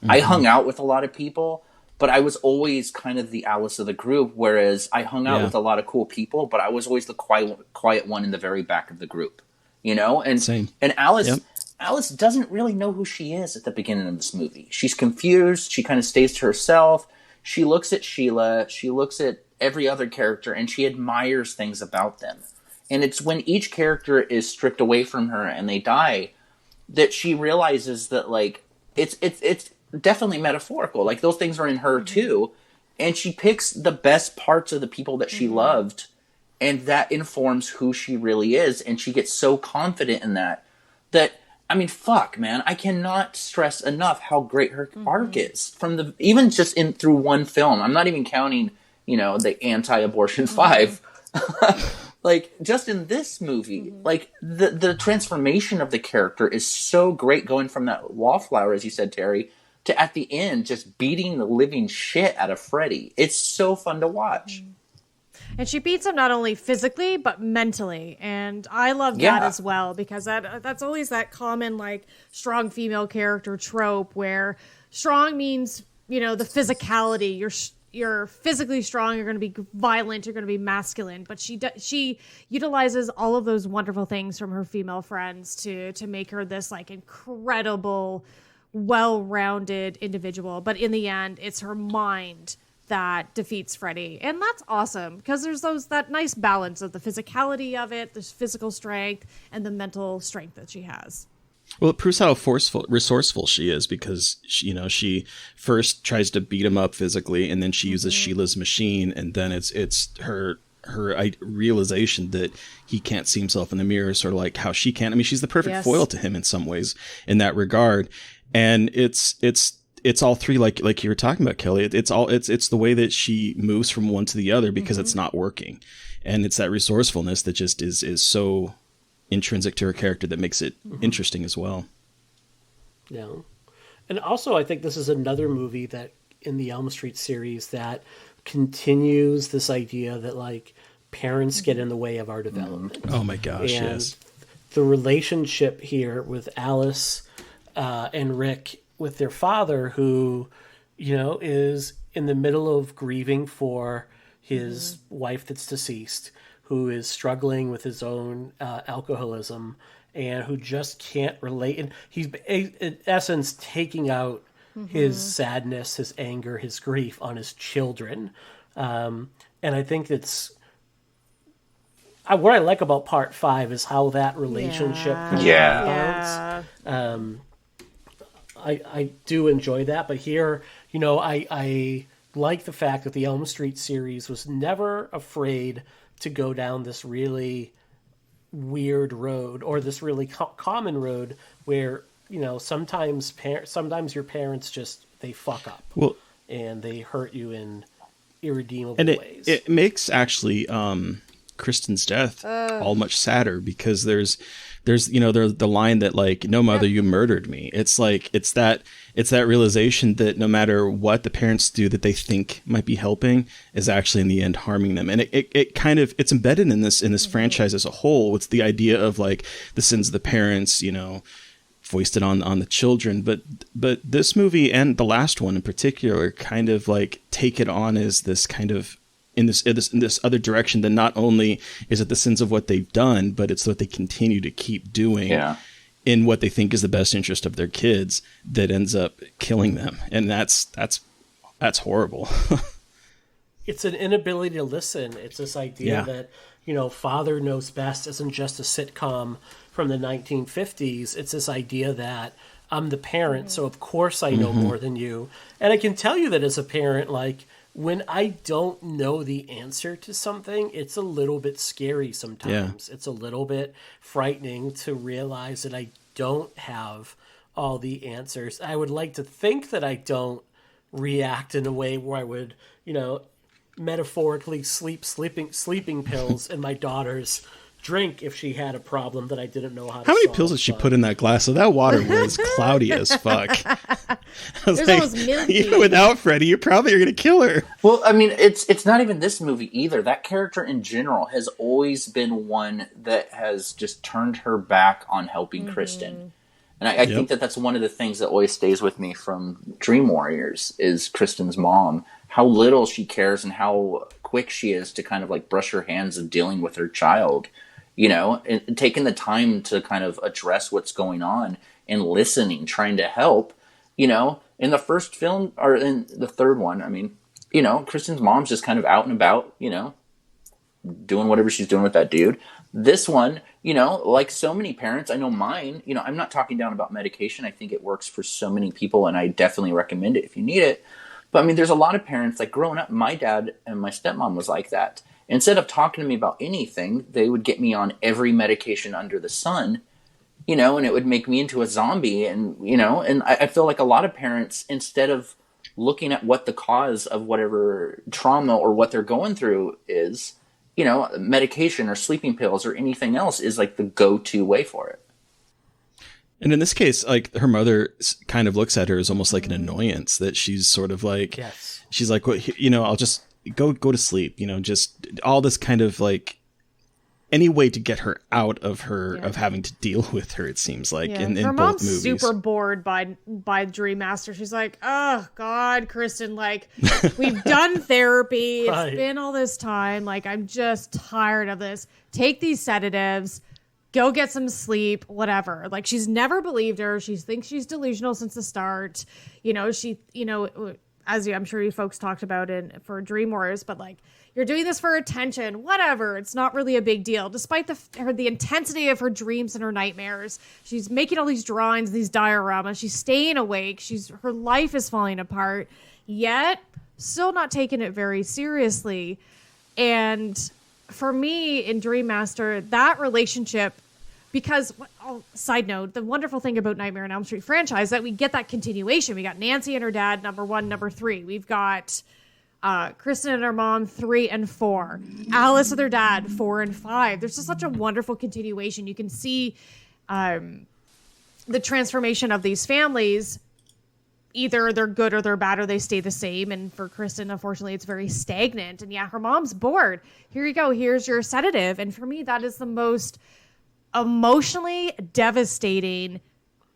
I hung out with a lot of people, but I was always kind of the Alice of the group, whereas I hung out with a lot of cool people, but I was always the quiet one in the very back of the group, And Same. And Alice doesn't really know who she is at the beginning of this movie. She's confused. She kind of stays to herself. She looks at Sheila. She looks at every other character, and she admires things about them. And it's when each character is stripped away from her and they die that she realizes that, like, it's definitely metaphorical. Like, those things are in her too. And she picks the best parts of the people that she loved, and that informs who she really is. And she gets so confident in that, I mean, fuck, man, I cannot stress enough how great her arc is even just through one film. I'm not even counting, the anti-abortion 5. Like, just in this movie, like, the transformation of the character is so great, going from that wallflower, as you said, Terry, to at the end just beating the living shit out of Freddy. It's so fun to watch. And she beats him not only physically, but mentally. And I love that as well, because that's always that common, like, strong female character trope where strong means, the physicality. You're physically strong, you're going to be violent, you're going to be masculine. But she utilizes all of those wonderful things from her female friends to make her this, like, incredible, well-rounded individual. But in the end, it's her mind that defeats Freddy. And that's awesome, because there's that nice balance of the physicality of it, the physical strength, and the mental strength that she has. Well, it proves how resourceful she is, because she first tries to beat him up physically, and then she uses Sheila's machine, and then it's her realization that he can't see himself in the mirror, sort of like how she can. I mean, she's the perfect foil to him in some ways in that regard. And it's all three, like you were talking about, Kelly. It's the way that she moves from one to the other because it's not working, and it's that resourcefulness that just is so intrinsic to her character that makes it interesting as well. Yeah, and also I think this is another movie that in the Elm Street series that continues this idea that, like, parents get in the way of our development. Oh my gosh, and yes. The relationship here with Alice and Rick with their father, who, is in the middle of grieving for his wife that's deceased, who is struggling with his own alcoholism, and who just can't relate. And he's, in essence, taking out his sadness, his anger, his grief on his children. And I think it's... what I like about Part 5 is how that relationship unfolds. I do enjoy that, but here, I like the fact that the Elm Street series was never afraid to go down this really weird road, or this really common road where, sometimes your parents just, they fuck up. Well, and they hurt you in irredeemable ways. It makes actually Kristen's death all much sadder, because there's the line that, like, no, mother, you murdered me. It's like, it's that realization that no matter what the parents do that they think might be helping is actually in the end harming them. And it kind of, it's embedded in this franchise as a whole. It's the idea of, like, the sins of the parents, foisted on the children. But this movie, and the last one in particular, kind of, like, take it on as this kind of, in this other direction, that not only is it the sins of what they've done, but it's what they continue to keep doing in what they think is the best interest of their kids, that ends up killing them. And that's horrible. It's an inability to listen. It's this idea that, Father Knows Best isn't just a sitcom from the 1950s. It's this idea that I'm the parent, so of course I know more than you. And I can tell you that as a parent, like, when I don't know the answer to something, it's a little bit scary sometimes. It's a little bit frightening to realize that I don't have all the answers. I would like to think that I don't react in a way where I would, metaphorically sleeping pills in my daughter's drink if she had a problem that I didn't know how to How many solve, pills did she put in that glass? So that water was cloudy as fuck. I was There's like, almost milky. without Freddy, you probably are going to kill her. Well, I mean, it's not even this movie either. That character in general has always been one that has just turned her back on helping Kristen. And I think that that's one of the things that always stays with me from Dream Warriors is Kristen's mom. How little she cares and how quick she is to kind of like brush her hands of dealing with her child, and taking the time to kind of address what's going on and listening, trying to help, in the first film or in the third one. I mean, Kristen's mom's just kind of out and about, doing whatever she's doing with that dude. This one, like so many parents, I know mine, I'm not talking down about medication. I think it works for so many people and I definitely recommend it if you need it. But I mean, there's a lot of parents, like growing up, my dad and my stepmom was like that. Instead of talking to me about anything, they would get me on every medication under the sun, and it would make me into a zombie. And, and I feel like a lot of parents, instead of looking at what the cause of whatever trauma or what they're going through is, medication or sleeping pills or anything else is like the go-to way for it. And in this case, like her mother kind of looks at her as almost like an annoyance that she's sort of like, she's like, well, I'll just go to sleep, just all this kind of like any way to get her out of her, of having to deal with her, it seems like in her both mom's movies. super bored by Dream Master. She's like, oh God, Kristen, like we've done therapy. It's been all this time. Like, I'm just tired of this. Take these sedatives. Go get some sleep, whatever. Like, she's never believed her. She thinks she's delusional since the start. As I'm sure you folks talked about for Dream Warriors, but like, you're doing this for attention, whatever. It's not really a big deal. Despite the intensity of her dreams and her nightmares, she's making all these drawings, these dioramas. She's staying awake. Her life is falling apart, yet still not taking it very seriously. And for me in Dream Master, that relationship, because side note, the wonderful thing about Nightmare on Elm Street franchise that we get that continuation. We got Nancy and her dad, number 1, number 3. We've got Kristen and her mom, 3 and 4. Alice with her dad, 4 and 5. There's just such a wonderful continuation. You can see the transformation of these families. Either they're good or they're bad or they stay the same. And for Kristen, unfortunately, it's very stagnant. And her mom's bored. Here you go. Here's your sedative. And for me, that is the most emotionally devastating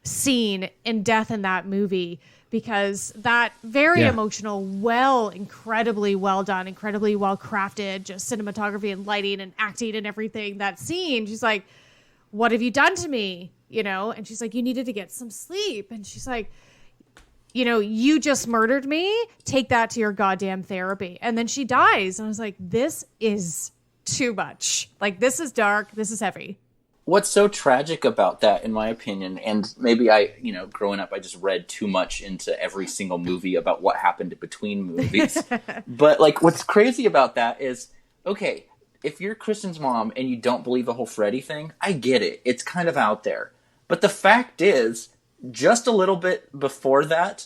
scene in death in that movie, because that very emotional, incredibly well done, incredibly well crafted, just cinematography and lighting and acting and everything. That scene, she's like, what have you done to me? And she's like, you needed to get some sleep. And she's like, you just murdered me. Take that to your goddamn therapy. And then she dies. And I was like, this is too much. Like, this is dark. This is heavy. What's so tragic about that, in my opinion, and maybe growing up, I just read too much into every single movie about what happened between movies. But like, what's crazy about that is, okay, if you're Kristen's mom and you don't believe the whole Freddy thing, I get it. It's kind of out there. But the fact is, just a little bit before that,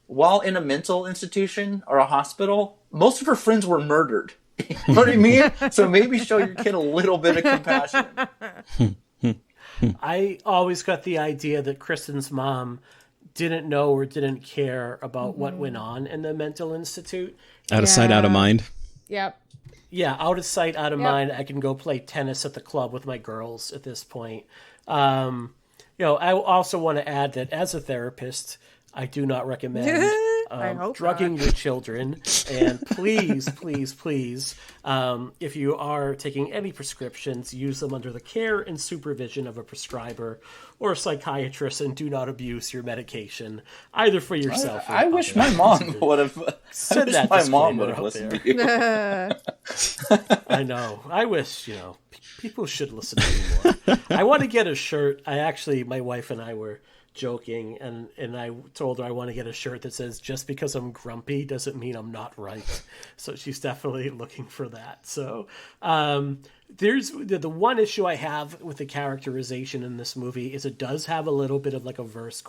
while in a mental institution or a hospital, most of her friends were murdered. You know what I mean? So maybe show your kid a little bit of compassion. I always got the idea that Kristen's mom didn't know or didn't care about what went on in the mental institute. Out of sight, out of mind. Yep. Yeah, out of sight, out of mind. I can go play tennis at the club with my girls at this point. I also want to add that as a therapist, I do not recommend drugging your children. And please, please, please, if you are taking any prescriptions, use them under the care and supervision of a prescriber or a psychiatrist, and do not abuse your medication, either for yourself or I wish my mom would have. I wish my mom would have listened to you. I know. I wish, people should listen to me more. I want to get a shirt. My wife and I were joking, and I told her I want to get a shirt that says, "Just because I'm grumpy doesn't mean I'm not right." So she's definitely looking for that. So there's the one issue I have with the characterization in this movie is it does have a little bit of like a verse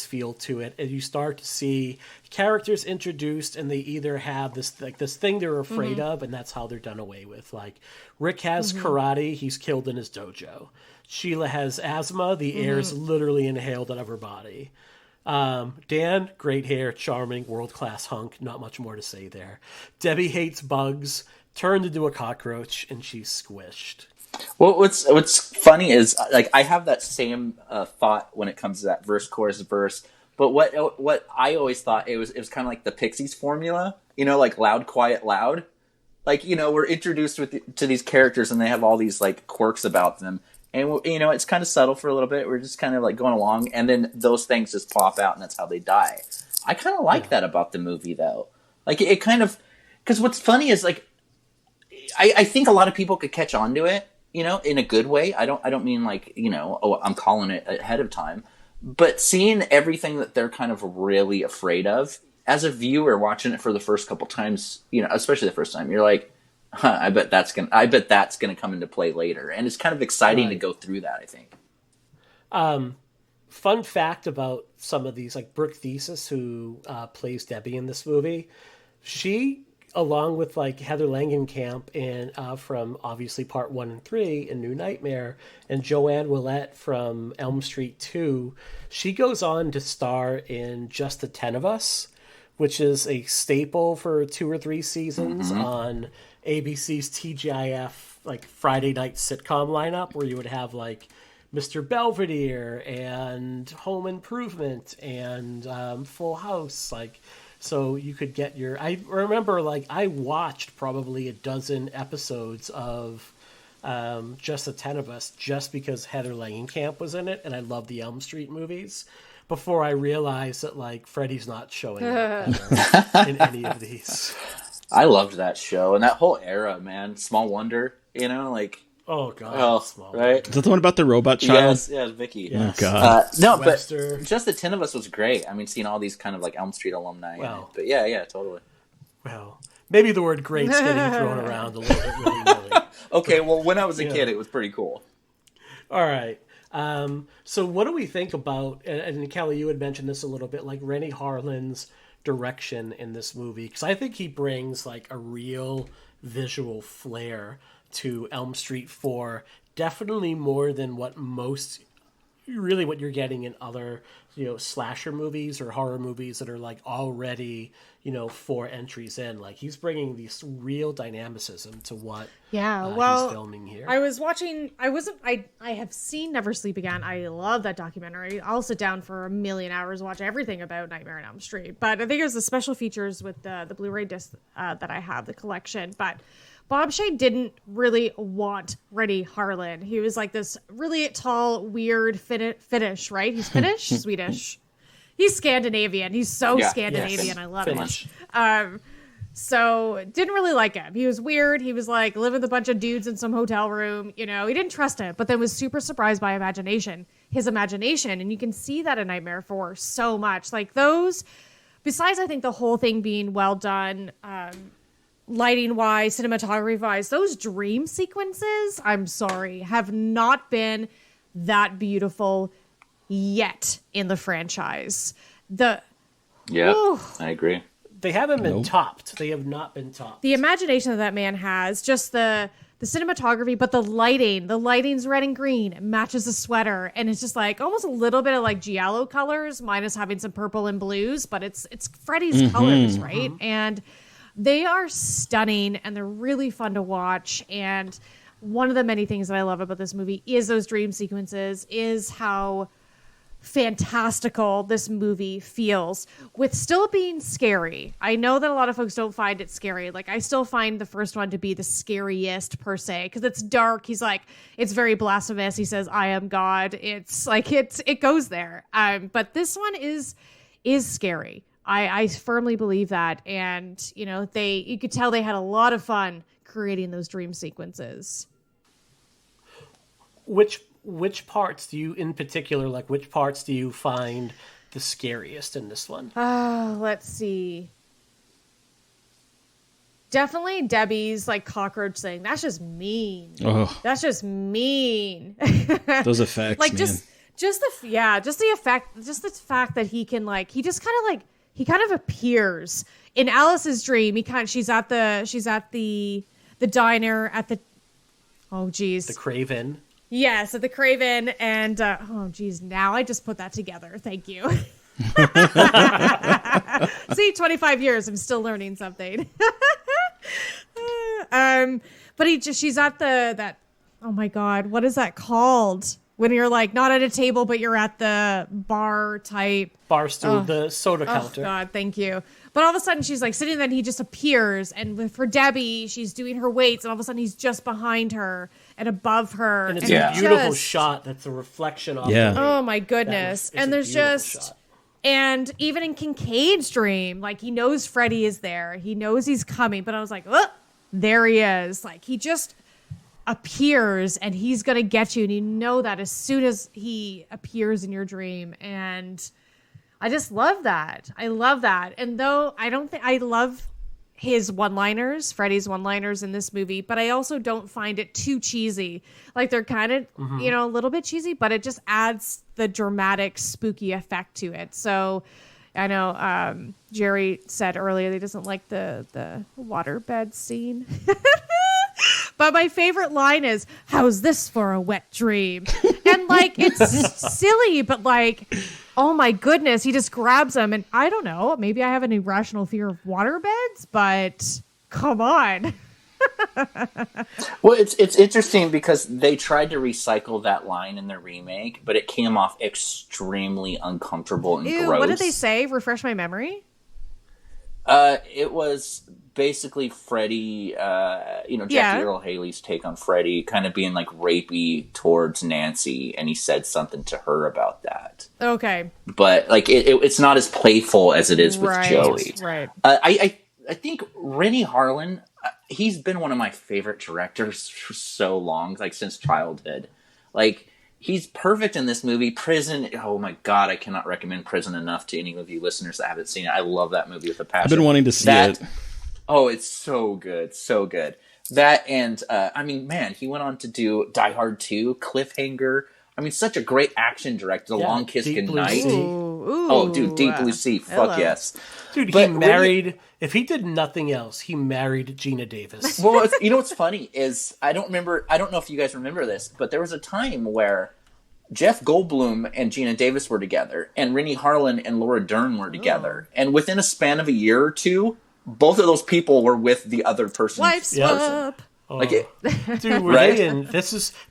feel to it, and you start to see characters introduced and they either have this thing they're afraid of, and that's how they're done away with. Like Rick has karate, he's killed in his dojo. Sheila has asthma, the air is literally inhaled out of her body. Dan, great hair, charming, world-class hunk, not much more to say there. Debbie hates bugs, turned into a cockroach, and she's squished. Well, what's funny is like I have that same thought when it comes to that verse, chorus, verse. But what I always thought it was kind of like the Pixies formula, like loud, quiet, loud. Like we're introduced to these characters and they have all these like quirks about them, and it's kind of subtle for a little bit. We're just kind of like going along, and then those things just pop out, and that's how they die. I kind of like that about the movie, though. Like it kind of, because what's funny is like I think a lot of people could catch on to it. In a good way. I don't mean like, I'm calling it ahead of time, but seeing everything that they're kind of really afraid of as a viewer watching it for the first couple times, especially the first time, you're like, I bet that's going to come into play later. And it's kind of exciting to go through that, I think. Fun fact about some of these, like Brooke Thesis, who plays Debbie in this movie, she, along with like Heather Langenkamp and from obviously part 1 and 3 in New Nightmare, and Joanne Willette from Elm Street 2, she goes on to star in Just the 10 of Us, which is a staple for 2 or 3 seasons on ABC's TGIF like Friday night sitcom lineup, where you would have like Mr. Belvedere and Home Improvement and Full House, like. So you could get I remember, like, I watched probably a dozen episodes of Just the 10 of Us just because Heather Langenkamp was in it, and I love the Elm Street movies, before I realized that, like, Freddy's not showing up in any of these. I loved that show, and that whole era, man. Small Wonder, like... Oh, God. Right? Is that the one about the robot child? Yes, Vicky. Yes. Oh, God. No, Webster. But Just the 10 of Us was great. I mean, seeing all these kind of like Elm Street alumni. But yeah, totally. Well, maybe the word great's getting thrown around a little bit willy-nilly. Okay, well, when I was a kid, it was pretty cool. All right. So what do we think about, and Kelly, you had mentioned this a little bit, like Rennie Harlin's direction in this movie? Because I think he brings like a real visual flair to Elm Street 4, definitely more than what you're getting in other, slasher movies or horror movies that are like already, 4 entries in. Like he's bringing this real dynamicism to what he's filming here. I was watching, I have seen Never Sleep Again. I love that documentary. I'll sit down for a million hours, watch everything about Nightmare on Elm Street. But I think it was the special features with the Blu-ray disc that I have, the collection. But Bob Shea didn't really want Rennie Harlin. He was like this really tall, weird Finnish, right? He's Finnish? Swedish. He's Scandinavian. He's so Scandinavian. Yes. I love Finnish. it. So didn't really like him. He was weird. He was like living with a bunch of dudes in some hotel room. He didn't trust him, but then was super surprised by his imagination. And you can see that in Nightmare 4 so much. Like those, besides I think the whole thing being well done, lighting wise, cinematography wise, those dream sequences, I'm sorry, have not been that beautiful yet in the franchise. I agree. They haven't been topped. They have not been topped. The imagination that man has, just the cinematography, but the lighting's red and green. It matches the sweater, and it's just like almost a little bit of like giallo colors, minus having some purple and blues, but it's Freddy's colors, right? And they are stunning, and they're really fun to watch. And one of the many things that I love about this movie is those dream sequences, is how fantastical this movie feels with still being scary. I know that a lot of folks don't find it scary. Like I still find the first one to be the scariest per se, because it's dark. He's like, it's very blasphemous. He says, "I am God." It's like it goes there. But this one is scary. I firmly believe that. And, you could tell they had a lot of fun creating those dream sequences. Which which parts do you, in particular, like which parts do you find the scariest in this one? Let's see. Definitely Debbie's like cockroach thing. That's just mean. Oh, That's just mean. those effects, like man. just the effect, just the fact that he can like, he kind of appears in Alice's dream. She's at the diner at the, oh geez, The Craven. yes, at the Craven, and oh geez, now I just put that together. Thank you. See, 25 years, I'm still learning something. But she's at that, oh my God, what is that called? When you're like not at a table, but you're at the bar type. Bar stool, the soda counter. Oh God, thank you. But all of a sudden she's like sitting there and he just appears. And for Debbie, she's doing her weights and all of a sudden he's just behind her and above her. And it's a beautiful shot that's a reflection of Yeah. Oh my goodness. And there's just... And even in Kincaid's dream, like he knows Freddy is there. He knows he's coming. But I was like, oh, there he is. Like he just appears and he's going to get you. And you know that as soon as he appears in your dream. And I just love that. I love that. And though I don't think I love his one-liners, Freddy's one-liners in this movie, but I also don't find it too cheesy. Like they're kind of, a little bit cheesy, but it just adds the dramatic, spooky effect to it. So I know Jerry said earlier that he doesn't like the waterbed scene. But my favorite line is, "How's this for a wet dream?" And like, it's silly, but like, oh my goodness, he just grabs him. And I don't know, maybe I have an irrational fear of waterbeds, but come on. Well, it's interesting because they tried to recycle that line in their remake, but it came off extremely uncomfortable and gross. What did they say? Refresh my memory. It was basically Freddy, Jackie Earle Haley's take on Freddy, kind of being like rapey towards Nancy, and he said something to her about that. Okay, but like it's not as playful as it is with Joey. Right. I think Rennie Harlan, he's been one of my favorite directors for so long, like since childhood. Like he's perfect in this movie. Prison. Oh my God, I cannot recommend Prison enough to any of you listeners that haven't seen it. I love that movie with a passion. I've been wanting to see it. Oh, it's so good. So good. That and, he went on to do Die Hard 2, Cliffhanger. I mean, such a great action director. The Long Kiss Goodnight. Oh, dude, Deep Blue Sea. Fuck yes. Dude, he married... If he did nothing else, he married Gina Davis. Well, you know what's funny is, I don't know if you guys remember this, but there was a time where Jeff Goldblum and Gina Davis were together, and Rennie Harlan and Laura Dern were together. And within a span of a year or two, both of those people were with the other person. Wife swap. Oh. Like it, dude, were they in?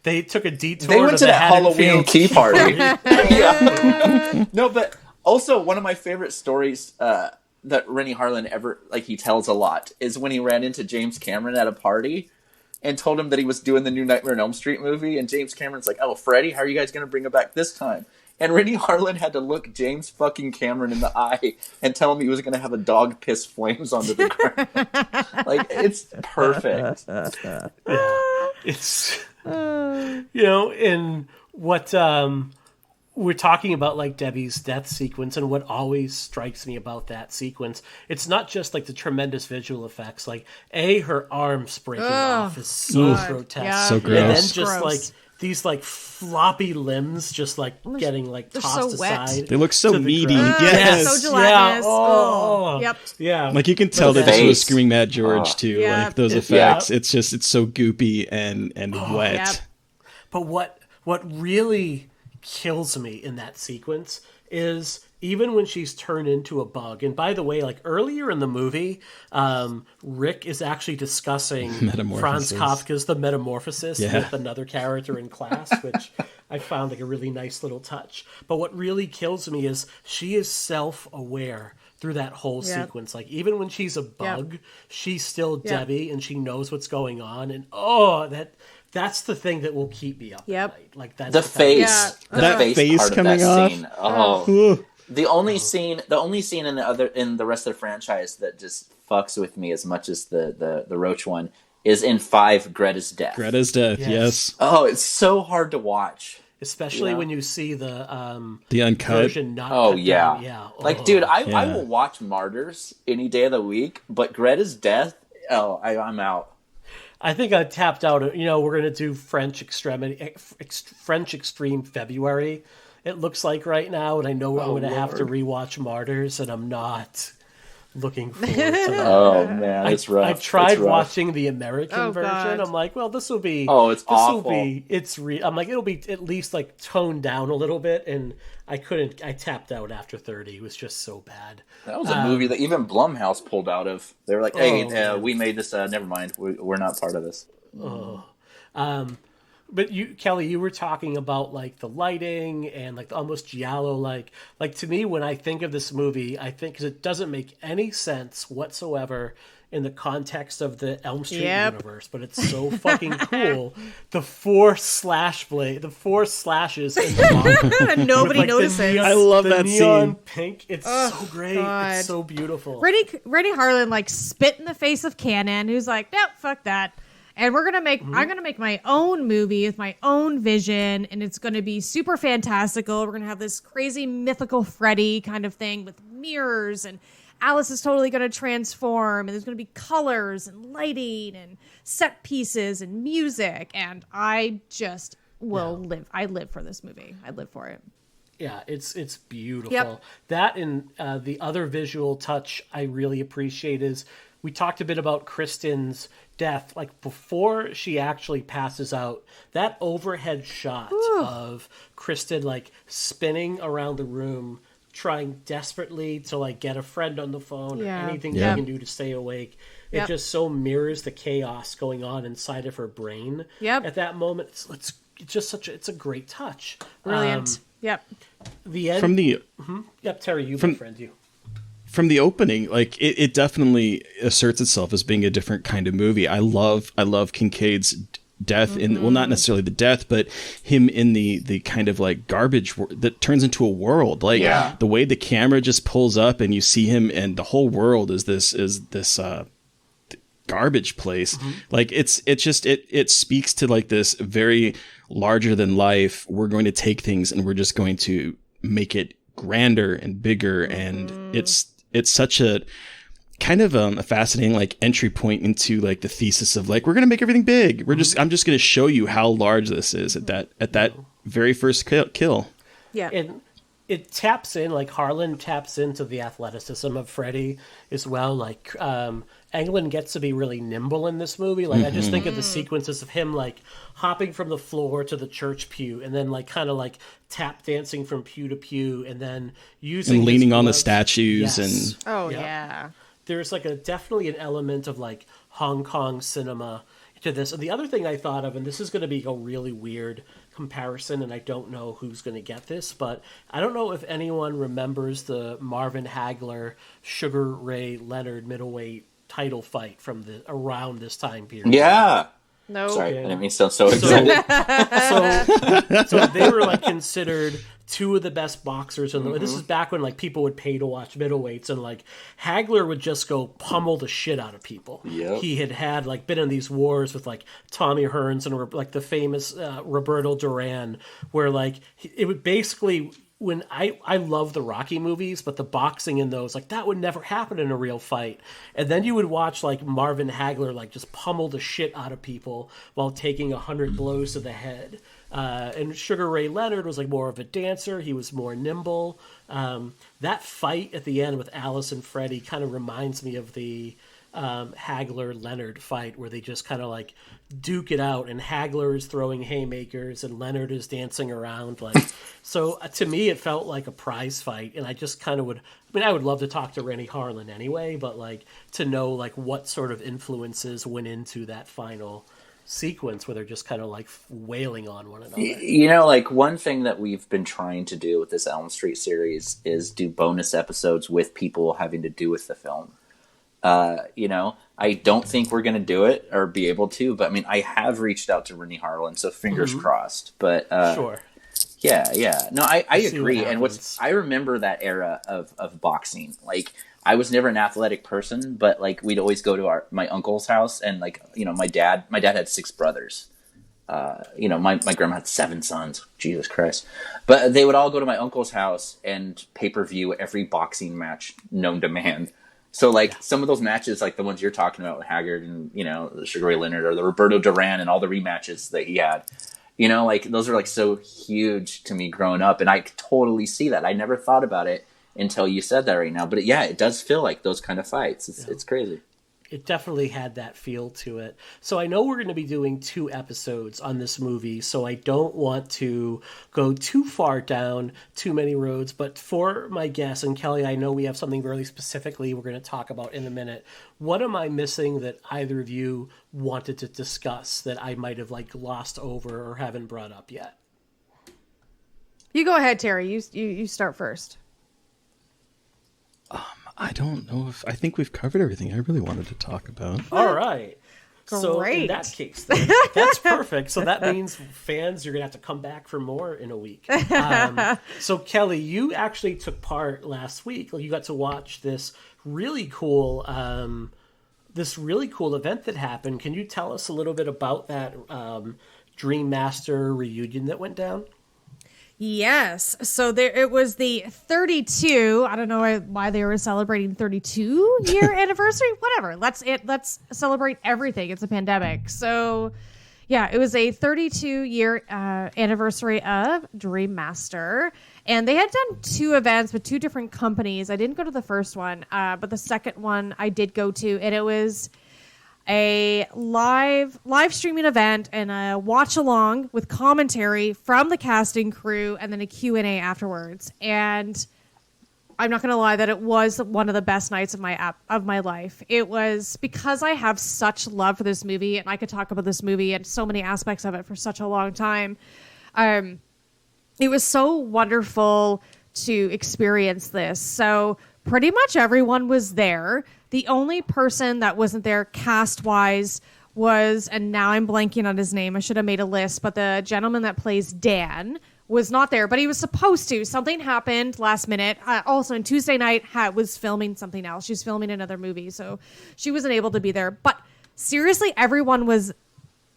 They took a detour. They went to that Halloween key party. Yeah. No, but also one of my favorite stories that Rennie Harlan ever, like, he tells a lot, is when he ran into James Cameron at a party and told him that he was doing the new Nightmare on Elm Street movie, and James Cameron's like, "Oh, Freddy, how are you guys going to bring it back this time?" And Rennie Harlan had to look James fucking Cameron in the eye and tell him he was going to have a dog piss flames onto the ground. Like, it's perfect. Yeah. It's, and what we're talking about, like Debbie's death sequence, and what always strikes me about that sequence, it's not just like the tremendous visual effects. Like, her arms breaking off is so grotesque. Yeah. So gross. And then just like these like floppy limbs just like getting like tossed aside. They look so meaty. So gelatinous. Yeah. Yeah. Like you can tell that this was Screaming Mad George too. Yep. Like those effects. It's so goopy and wet. Yep. But what really kills me in that sequence is even when she's turned into a bug. And by the way, like earlier in the movie, Rick is actually discussing Franz Kafka's The Metamorphosis with another character in class, which I found like a really nice little touch. But what really kills me is she is self-aware through that whole sequence. Like even when she's a bug, she's still Debbie and she knows what's going on. And that's the thing that will keep me up at night. Like that's the face, the face part coming of that off. scene. Oh, the only scene in the rest of the franchise that just fucks with me as much as the Roach one is in 5, Greta's death. Greta's death, yes. Oh, it's so hard to watch. especially when you see the uncut version not Oh cut yeah, down. Yeah. Like, dude, I Yeah. will watch Martyrs any day of the week, but Greta's death. I'm out. I think I tapped out. You know, we're gonna do French Extreme February. It looks like right now, and I know I'm gonna have to rewatch Martyrs, and I'm not looking forward to that. Oh man, it's rough. I tried It's rough. watching the American version. God. I'm like, well, this will be. It's this awful. Will be. I'm like, it'll be at least like toned down a little bit, and I couldn't. I tapped out after 30. It was just so bad. That was a movie that even Blumhouse pulled out of. They were like, "Hey, we made this. Never mind. We're not part of this." But Kelly, you were talking about like the lighting and like the almost giallo, like to me when I think of this movie, I think because it doesn't make any sense whatsoever in the context of the Elm Street universe, but it's so fucking cool. The four slashes in the bottom. And nobody with, like, notices. I love the that neon scene. pink. It's so great. God. It's so beautiful. Rennie Harlan like spit in the face of Cannon, who's like, nope, fuck that. And we're gonna make I'm gonna make my own movie with my own vision, and it's gonna be super fantastical. We're gonna have this crazy mythical Freddy kind of thing with mirrors, and Alice is totally gonna transform, and there's gonna be colors and lighting and set pieces and music, and I just will live. I live for this movie. I live for it. Yeah, it's beautiful. Yep. That and the other visual touch I really appreciate is we talked a bit about Kristen's death. Like before she actually passes out, that overhead shot of Kristen like spinning around the room, trying desperately to like get a friend on the phone or anything she can do to stay awake. It just so mirrors the chaos going on inside of her brain. At that moment, it's just it's a great touch. Brilliant. The end from the Terry, you my friend, you. From the opening, like it definitely asserts itself as being a different kind of movie. I love Kincaid's death in, well, not necessarily the death, but him in the kind of like garbage that turns into a world. Like the way the camera just pulls up and you see him, and the whole world is this garbage place. Like it speaks to like this very larger than life. We're going to take things and we're just going to make it grander and bigger, and it's such a kind of a fascinating like entry point into like the thesis of like, we're gonna make everything big. I'm just gonna show you how large this is at that very first kill. And it taps in, like Harlan taps into the athleticism of Freddy as well. Like Englund gets to be really nimble in this movie. Like I just think of the sequences of him like hopping from the floor to the church pew, and then like kind of like tap dancing from pew to pew, and then using and leaning on the gloves. statues And there's like definitely an element of like Hong Kong cinema to this. And the other thing I thought of, and this is going to be a really weird comparison, and I don't know who's going to get this, but I don't know if anyone remembers the Marvin Hagler, Sugar Ray Leonard middleweight title fight from around this time period. Yeah. No. Sorry, I didn't mean to sound so excited. So they were like considered two of the best boxers in the. This is back when like people would pay to watch middleweights, and like Hagler would just go pummel the shit out of people. Yep. He had like been in these wars with like Tommy Hearns and like the famous Roberto Duran, where like it would basically. When I love the Rocky movies, but the boxing in those, like that would never happen in a real fight. And then you would watch like Marvin Hagler like just pummel the shit out of people while taking 100 blows to the head. And Sugar Ray Leonard was like more of a dancer. He was more nimble. That fight at the end with Alice and Freddy kind of reminds me of the Hagler-Leonard fight, where they just kind of like duke it out, and Hagler is throwing haymakers and Leonard is dancing around. Like, so to me, it felt like a prize fight, and I just kind of I would love to talk to Rennie Harlan anyway, but like to know like what sort of influences went into that final sequence where they're just kind of like wailing on one another. You know, like one thing that we've been trying to do with this Elm Street series is do bonus episodes with people having to do with the film. You know, I don't think we're going to do it or be able to, but I mean, I have reached out to Rennie Harlan, so fingers crossed, but, Sure. Yeah. No, I agree. And I remember that era of boxing. Like, I was never an athletic person, but like we'd always go to my uncle's house, and like, you know, my dad had 6 brothers. my grandma had 7 sons. Jesus Christ. But they would all go to my uncle's house and pay-per-view every boxing match known to man. So, like, some of those matches, like the ones you're talking about with Haggard and, Sugar Ray Leonard, or the Roberto Duran and all the rematches that he had, like, those are, like, so huge to me growing up. And I totally see that. I never thought about it until you said that right now. But, it does feel like those kind of fights. It's crazy. It definitely had that feel to it. So I know we're going to be doing 2 episodes on this movie, so I don't want to go too far down too many roads. But for my guess, and Kelly, I know we have something really specifically we're going to talk about in a minute. What am I missing that either of you wanted to discuss that I might have glossed over or haven't brought up yet? You go ahead, Terry. You start first. I don't know I think we've covered everything I really wanted to talk about. All right. Great. So in that case, then, that's perfect. So that means fans, you're going to have to come back for more in a week. So Kelly, you actually took part last week. You got to watch this really cool event that happened. Can you tell us a little bit about that Dream Master reunion that went down? Yes. So it was the 32. I don't know why they were celebrating 32 year anniversary. Whatever. Let's celebrate everything. It's a pandemic. So yeah, it was a 32-year anniversary of Dream Master. And they had done 2 events with 2 different companies. I didn't go to the first one, but the second one I did go to, and it was a live streaming event and a watch along with commentary from the casting crew, and then a Q&A afterwards. And I'm not going to lie that it was one of the best nights of my life. It was because I have such love for this movie, and I could talk about this movie and so many aspects of it for such a long time. It was so wonderful to experience this. So pretty much everyone was there. The only person that wasn't there cast-wise was, and now I'm blanking on his name, I should have made a list, but the gentleman that plays Dan was not there, but he was supposed to. Something happened last minute. Also, on Tuesday night, was filming something else. She was filming another movie, so she wasn't able to be there. But seriously, everyone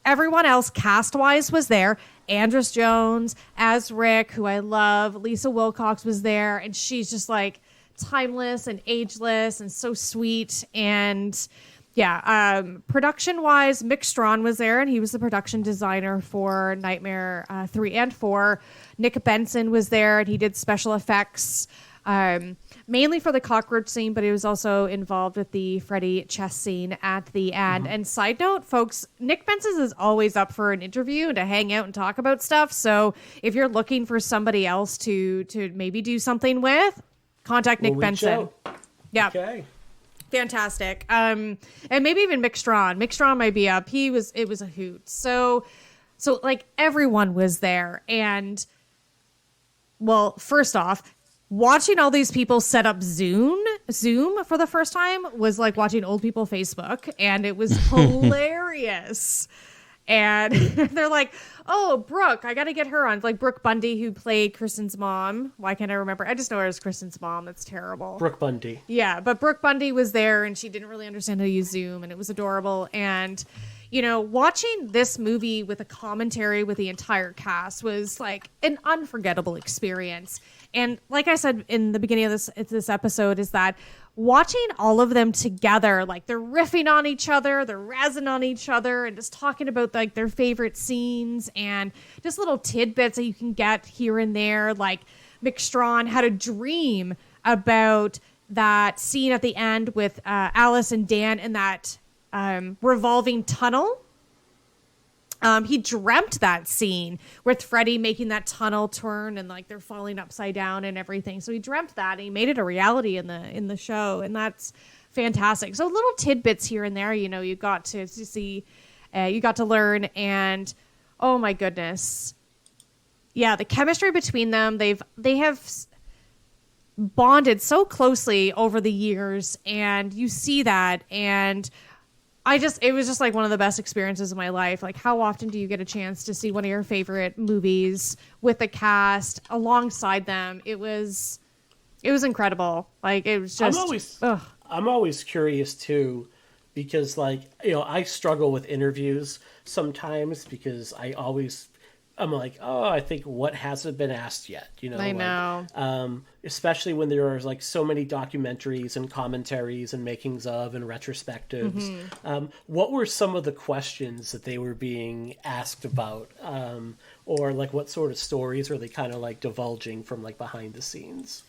else cast-wise was there. Andrus Jones as Rick, who I love. Lisa Wilcox was there, and she's just like timeless and ageless and so sweet. And yeah, production wise, Mick Strawn was there, and he was the production designer for Nightmare 3 and 4. Nick Benson was there, and he did special effects mainly for the cockroach scene, but he was also involved with the Freddy chess scene at the end. And side note, folks, Nick Benson is always up for an interview and to hang out and talk about stuff. So if you're looking for somebody else to maybe do something with, contact Nick Benson. Yeah. Okay. Fantastic. And maybe even Mick Strawn. Mick Strawn might be up. It was a hoot. So like everyone was there. And well, first off, watching all these people set up Zoom for the first time was like watching old people Facebook, and it was hilarious. And they're like, oh, Brooke, I got to get her on. Like Brooke Bundy, who played Kristen's mom. Why can't I remember? I just know her as Kristen's mom. That's terrible. Brooke Bundy. Yeah, but Brooke Bundy was there, and she didn't really understand how to use Zoom, and it was adorable. And, you know, watching this movie with a commentary with the entire cast was like an unforgettable experience. And like I said in the beginning of this episode, is that watching all of them together, like they're riffing on each other, they're razzing on each other, and just talking about like their favorite scenes and just little tidbits that you can get here and there. Like Mick Strawn had a dream about that scene at the end with Alice and Dan in that revolving tunnel. He dreamt that scene with Freddy making that tunnel turn and like they're falling upside down and everything. So he dreamt that and he made it a reality in the show, and that's fantastic. So little tidbits here and there, you know, you got to see, you got to learn, and oh my goodness, yeah, the chemistry between them, they have bonded so closely over the years, and you see that, and it was just like one of the best experiences of my life. Like, how often do you get a chance to see one of your favorite movies with the cast alongside them? It was incredible. Like, it was just. I'm always curious too. because, like, you know, I struggle with interviews sometimes because I'm like, oh, I think what hasn't been asked yet, you know? I know. Especially when there are like so many documentaries and commentaries and makings of and retrospectives. What were some of the questions that they were being asked about? Or like what sort of stories were they kind of like divulging from like behind the scenes?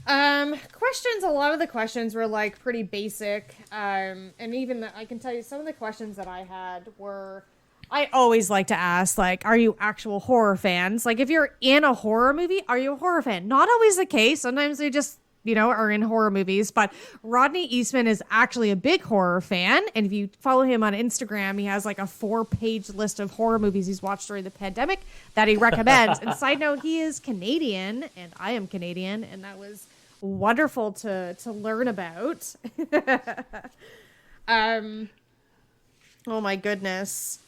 Questions, a lot of the questions were like pretty basic. And even I can tell you some of the questions that I had were, I always like to ask, like, are you actual horror fans? Like, if you're in a horror movie, are you a horror fan? Not always the case. Sometimes they just, you know, are in horror movies. But Rodney Eastman is actually a big horror fan. And if you follow him on Instagram, he has like a 4-page list of horror movies he's watched during the pandemic that he recommends. And side note, he is Canadian and I am Canadian. And that was wonderful to learn about. Oh my goodness.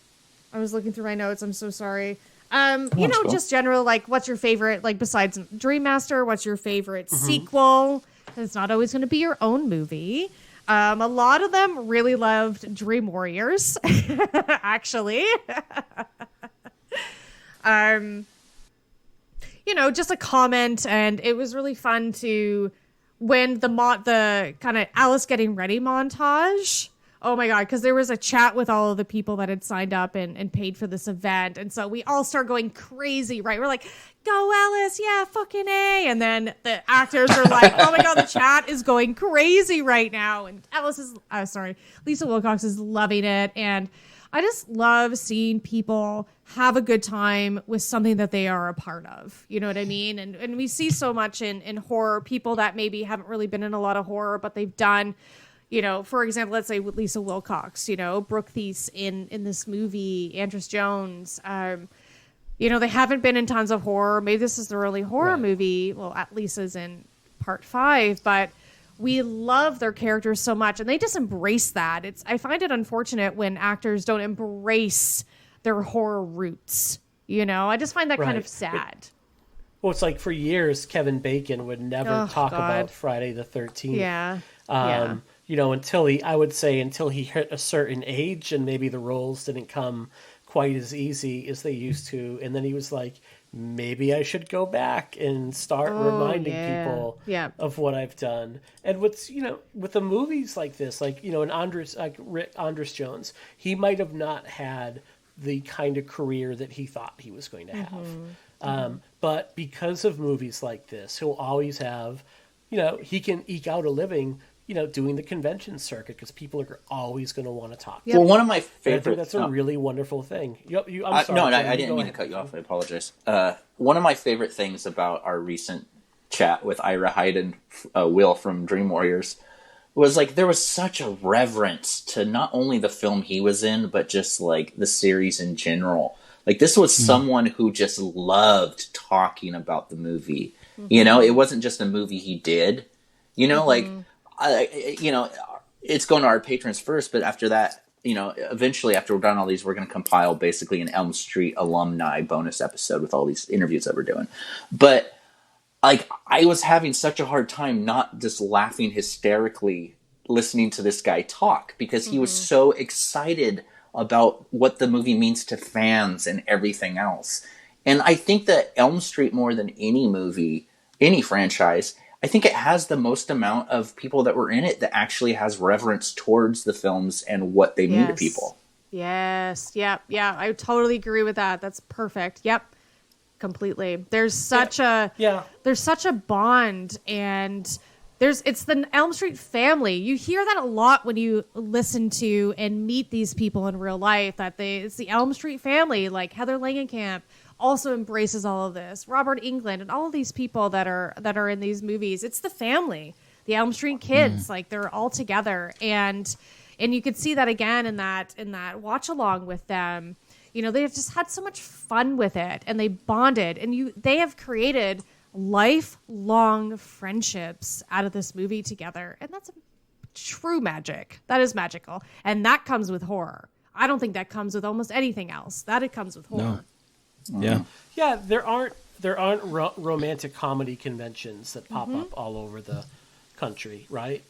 I was looking through my notes. I'm so sorry. You know, just general, like, what's your favorite, like, besides Dream Master, what's your favorite sequel? It's not always going to be your own movie. A lot of them really loved Dream Warriors, actually. You know, just a comment, and it was really fun to, when the kind of Alice getting ready montage. Oh my God, because there was a chat with all of the people that had signed up and paid for this event. And so we all start going crazy, right? We're like, go Alice, yeah, fucking A. And then the actors are like, oh my God, the chat is going crazy right now. And Lisa Wilcox is loving it. And I just love seeing people have a good time with something that they are a part of. You know what I mean? And we see so much in horror, people that maybe haven't really been in a lot of horror, but they've done, you know, for example, let's say with Lisa Wilcox, you know, Brooke Thies in this movie, Andrus Jones, you know, they haven't been in tons of horror. Maybe this is their early horror movie. Well, at Lisa's in part 5, but we love their characters so much and they just embrace that. I find it unfortunate when actors don't embrace their horror roots. You know, I just find that kind of sad. Well, it's like for years, Kevin Bacon would never talk about Friday the 13th. Yeah. You know, until he hit a certain age and maybe the roles didn't come quite as easy as they used to. And then he was like, maybe I should go back and start reminding people of what I've done. And what's, you know, with the movies like this, like, you know, Andrus Jones, he might have not had the kind of career that he thought he was going to have. But because of movies like this, he'll always have, you know, he can eke out a living, you know, doing the convention circuit because people are always going to want to talk. Well, one of my favorite... I think that's a really wonderful thing. I'm sorry. No, I didn't mean to cut you off. I apologize. One of my favorite things about our recent chat with Ira Hyde and Will from Dream Warriors was, like, there was such a reverence to not only the film he was in, but just, like, the series in general. Like, this was someone who just loved talking about the movie. You know, it wasn't just a movie he did. You know, like... you know, it's going to our patrons first, but after that, you know, eventually after we're done all these, we're going to compile basically an Elm Street alumni bonus episode with all these interviews that we're doing. But like, I was having such a hard time not just laughing hysterically listening to this guy talk because he was so excited about what the movie means to fans and everything else. And I think that Elm Street, more than any movie, any franchise, I think it has the most amount of people that were in it that actually has reverence towards the films and what they mean to people. Yes. Yep. Yeah. I totally agree with that. That's perfect. Yep. Completely. There's such a bond, and it's the Elm Street family. You hear that a lot when you listen to and meet these people in real life, that it's the Elm Street family, like Heather Langenkamp also embraces all of this. Robert Englund and all of these people that are in these movies. It's the family, the Elm Street kids, like they're all together, and you could see that again in that watch along with them. You know, they've just had so much fun with it, and they bonded, and they have created lifelong friendships out of this movie together, and that's true magic. That is magical, and that comes with horror. I don't think that comes with almost anything else. That it comes with horror. No. Yeah, there aren't romantic comedy conventions that pop up all over the country, right?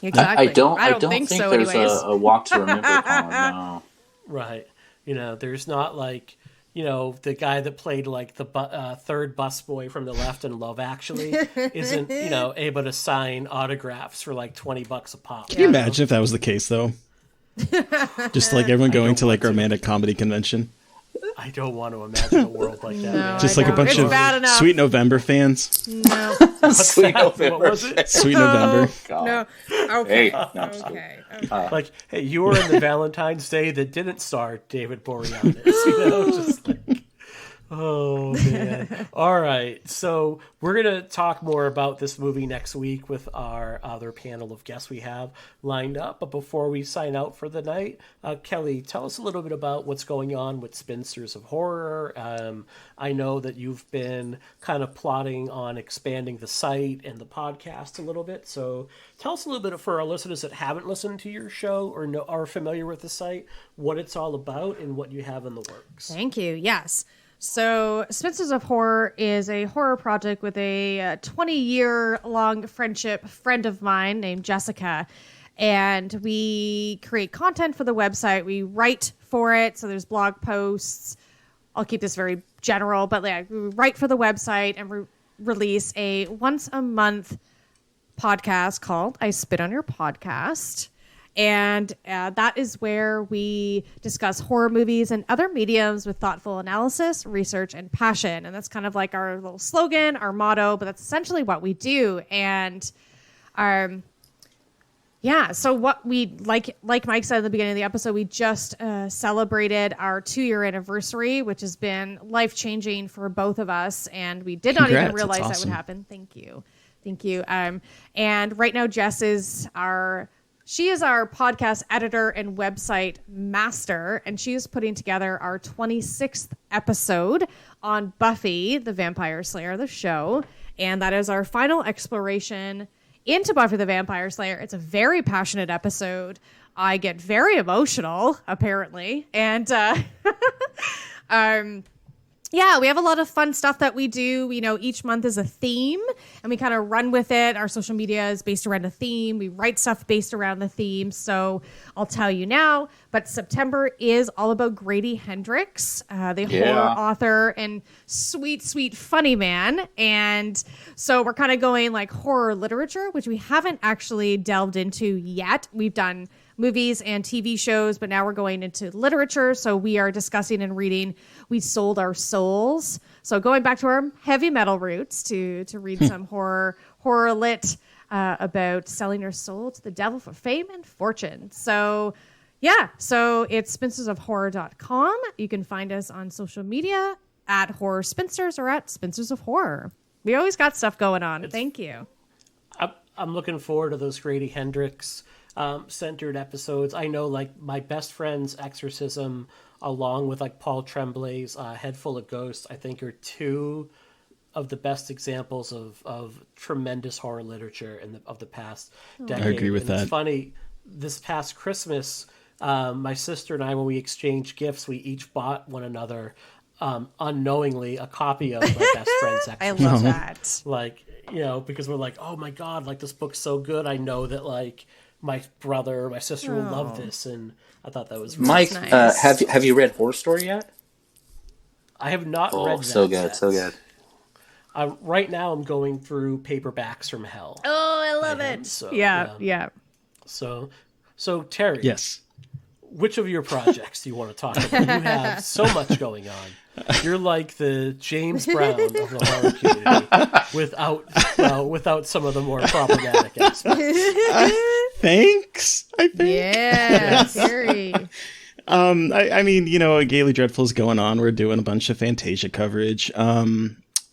Exactly. I don't think so. there's Anyways, a walk to remember, Colin. No. Right. There's not like, the guy that played like the third busboy from the left in Love Actually isn't, able to sign autographs for like $20 a pop. Can you imagine if that was the case, though? Just like everyone going to like romantic comedy convention. I don't want to imagine a world like that. No, Just like a bunch of Sweet November fans. no, Sweet November. What was it? Sweet November. no. Okay, Hey, no, I'm just okay. Like, hey, you were in the Valentine's Day that didn't star David Boreanaz. Just like, oh man. All right, so we're gonna talk more about this movie next week with our other panel of guests we have lined up. But before we sign out for the night, Kelly, tell us a little bit about what's going on with Spinsters of Horror. I know that you've been kind of plotting on expanding the site and the podcast a little bit. So tell us a little bit for our listeners that haven't listened to your show or are familiar with the site, what it's all about and what you have in the works. Thank you. Yes. So, Spinsters of Horror is a horror project with a 20-year-long friend of mine named Jessica. And we create content for the website. We write for it. So, there's blog posts. I'll keep this very general, but we write for the website and release a once-a-month podcast called I Spit on Your Podcast. And that is where we discuss horror movies and other mediums with thoughtful analysis, research, and passion. And that's kind of like our little slogan, our motto, but that's essentially what we do. And so what we, like Mike said at the beginning of the episode, we just celebrated our 2-year anniversary, which has been life-changing for both of us. And we did not even realize that would happen. Thank you. And right now, Jess is She is our podcast editor and website master, and she is putting together our 26th episode on Buffy the Vampire Slayer, the show. And that is our final exploration into Buffy the Vampire Slayer. It's a very passionate episode. I get very emotional, apparently. And yeah, we have a lot of fun stuff that we do. Each month is a theme, and we kind of run with it. Our social media is based around a theme. We write stuff based around the theme. So I'll tell you now, but September is all about Grady Hendrix, the horror author and sweet, sweet, funny man. And so we're kind of going like horror literature, which we haven't actually delved into yet. We've done movies and TV shows, but now we're going into literature. So we are discussing and reading We Sold Our Souls. So going back to our heavy metal roots to read some horror lit about selling your soul to the devil for fame and fortune. So yeah, so it's spinstersofhorror.com. You can find us on social media at Horror Spinsters or at Spinsters of Horror. We always got stuff going on. Thank you. I'm looking forward to those Grady Hendrix centered episodes. I know like my best friend's Exorcism along with like Paul Tremblay's Head Full of Ghosts, I think are two of the best examples of tremendous horror literature of the past decade. I agree with that. It's funny, this past Christmas, my sister and I, when we exchanged gifts, we each bought one another unknowingly a copy of my best friend's Exorcism. I love that. Like, because we're like, oh my God, like this book's so good. I know that like my brother or my sister will love this, and I thought that was really Mike. nice. Have you read Horror Story yet? I have not read that so good, yet. so good. Right now, I'm going through Paperbacks from Hell. Oh, I love it. So, yeah. So Terry. Yes. Which of your projects do you want to talk about? You have so much going on. You're like the James Brown of the horror community without some of the more problematic aspects. Thanks, I think. Yeah, Terry. I mean, Gayley Dreadful is going on. We're doing a bunch of Fantasia coverage.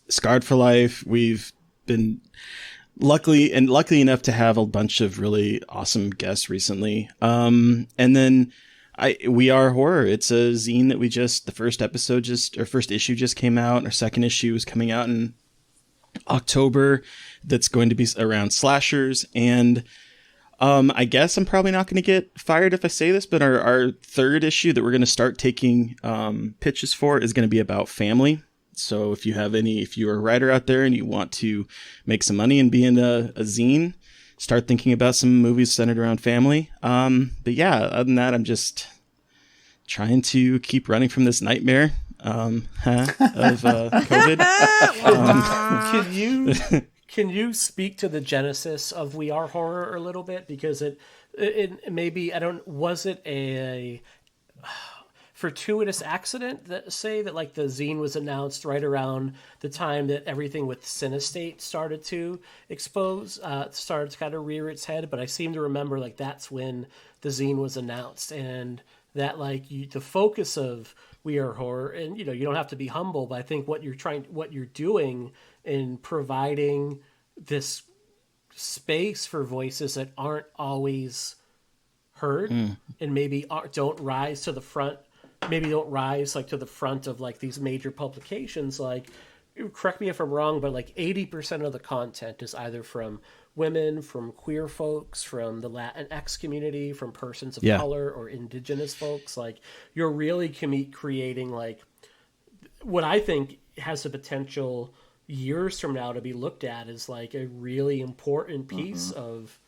Scarred for Life. We've been lucky enough to have a bunch of really awesome guests recently. And then We Are Horror. It's a zine that our first issue just came out. Our second issue is coming out in October. That's going to be around slashers. And I guess I'm probably not going to get fired if I say this, but our third issue that we're going to start taking pitches for is going to be about family. So if you're a writer out there and you want to make some money and be in a zine, start thinking about some movies centered around family. But yeah, other than that, I'm just trying to keep running from this nightmare of COVID. Can you speak to the genesis of We Are Horror a little bit? Because it maybe, was it a fortuitous accident that like the zine was announced right around the time that everything with Cinestate started to started to kind of rear its head? But I seem to remember like that's when the zine was announced, and that like the focus of We Are Horror, and you don't have to be humble, but I think what you're doing in providing this space for voices that aren't always heard and maybe don't rise to the front of like these major publications. Like, correct me if I'm wrong, but like 80% of the content is either from women, from queer folks, from the Latinx community, from persons of color or indigenous folks. Like, you're really creating like what I think has the potential years from now to be looked at as like a really important piece of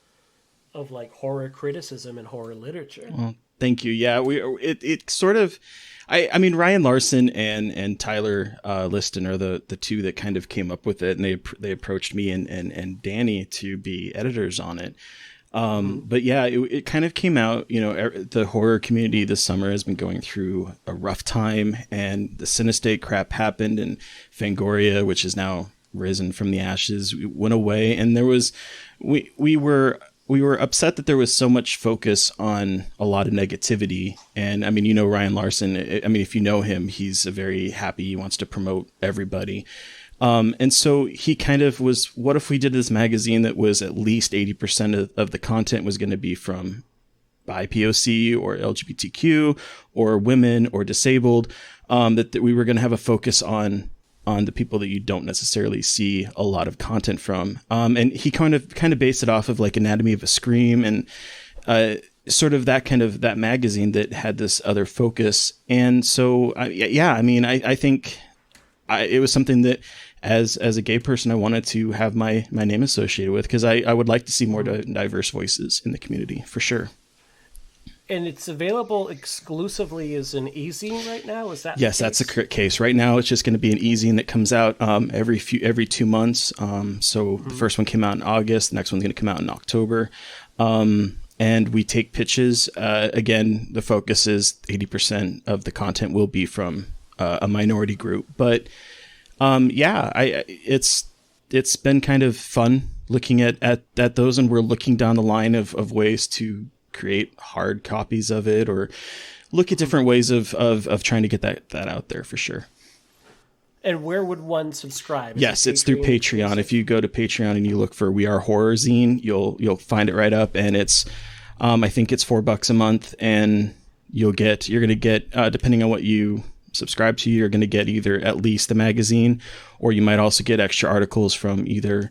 like horror criticism and horror literature. Well, thank you. Yeah, it sort of, I mean, Ryan Larson and Tyler Liston are the two that kind of came up with it, and they approached me and Danny to be editors on it. But yeah, it kind of came out, the horror community this summer has been going through a rough time, and the Cinestate crap happened, and Fangoria, which is now risen from the ashes, went away. And we were upset that there was so much focus on a lot of negativity. And I mean, Ryan Larson, I mean, if you know him, he's a very happy, he wants to promote everybody. And so he kind of was, what if we did this magazine that was at least 80% of the content was going to be from BIPOC or LGBTQ or women or disabled, that we were going to have a focus on the people that you don't necessarily see a lot of content from. And he kind of based it off of like Anatomy of a Scream and, sort of that magazine that had this other focus. And so, I think it was something that as a gay person, I wanted to have my name associated with, because I would like to see more diverse voices in the community for sure. And it's available exclusively as an e-zine right now? Is that Yes, that's the case. Right now, it's just going to be an e-zine that comes out every 2 months. The first one came out in August. The next one's going to come out in October. And we take pitches. Again, the focus is 80% of the content will be from a minority group. But it's been kind of fun looking at those, and we're looking down the line of ways to create hard copies of it, or look at different ways of trying to get that out there for sure. And where would one subscribe? Yes, it's through Patreon. If you go to Patreon and you look for We Are Horror Zine, you'll find it right up, and it's I think it's $4 a month, and you're going to get depending on what you subscribe to, you're going to get either at least the magazine, or you might also get extra articles from either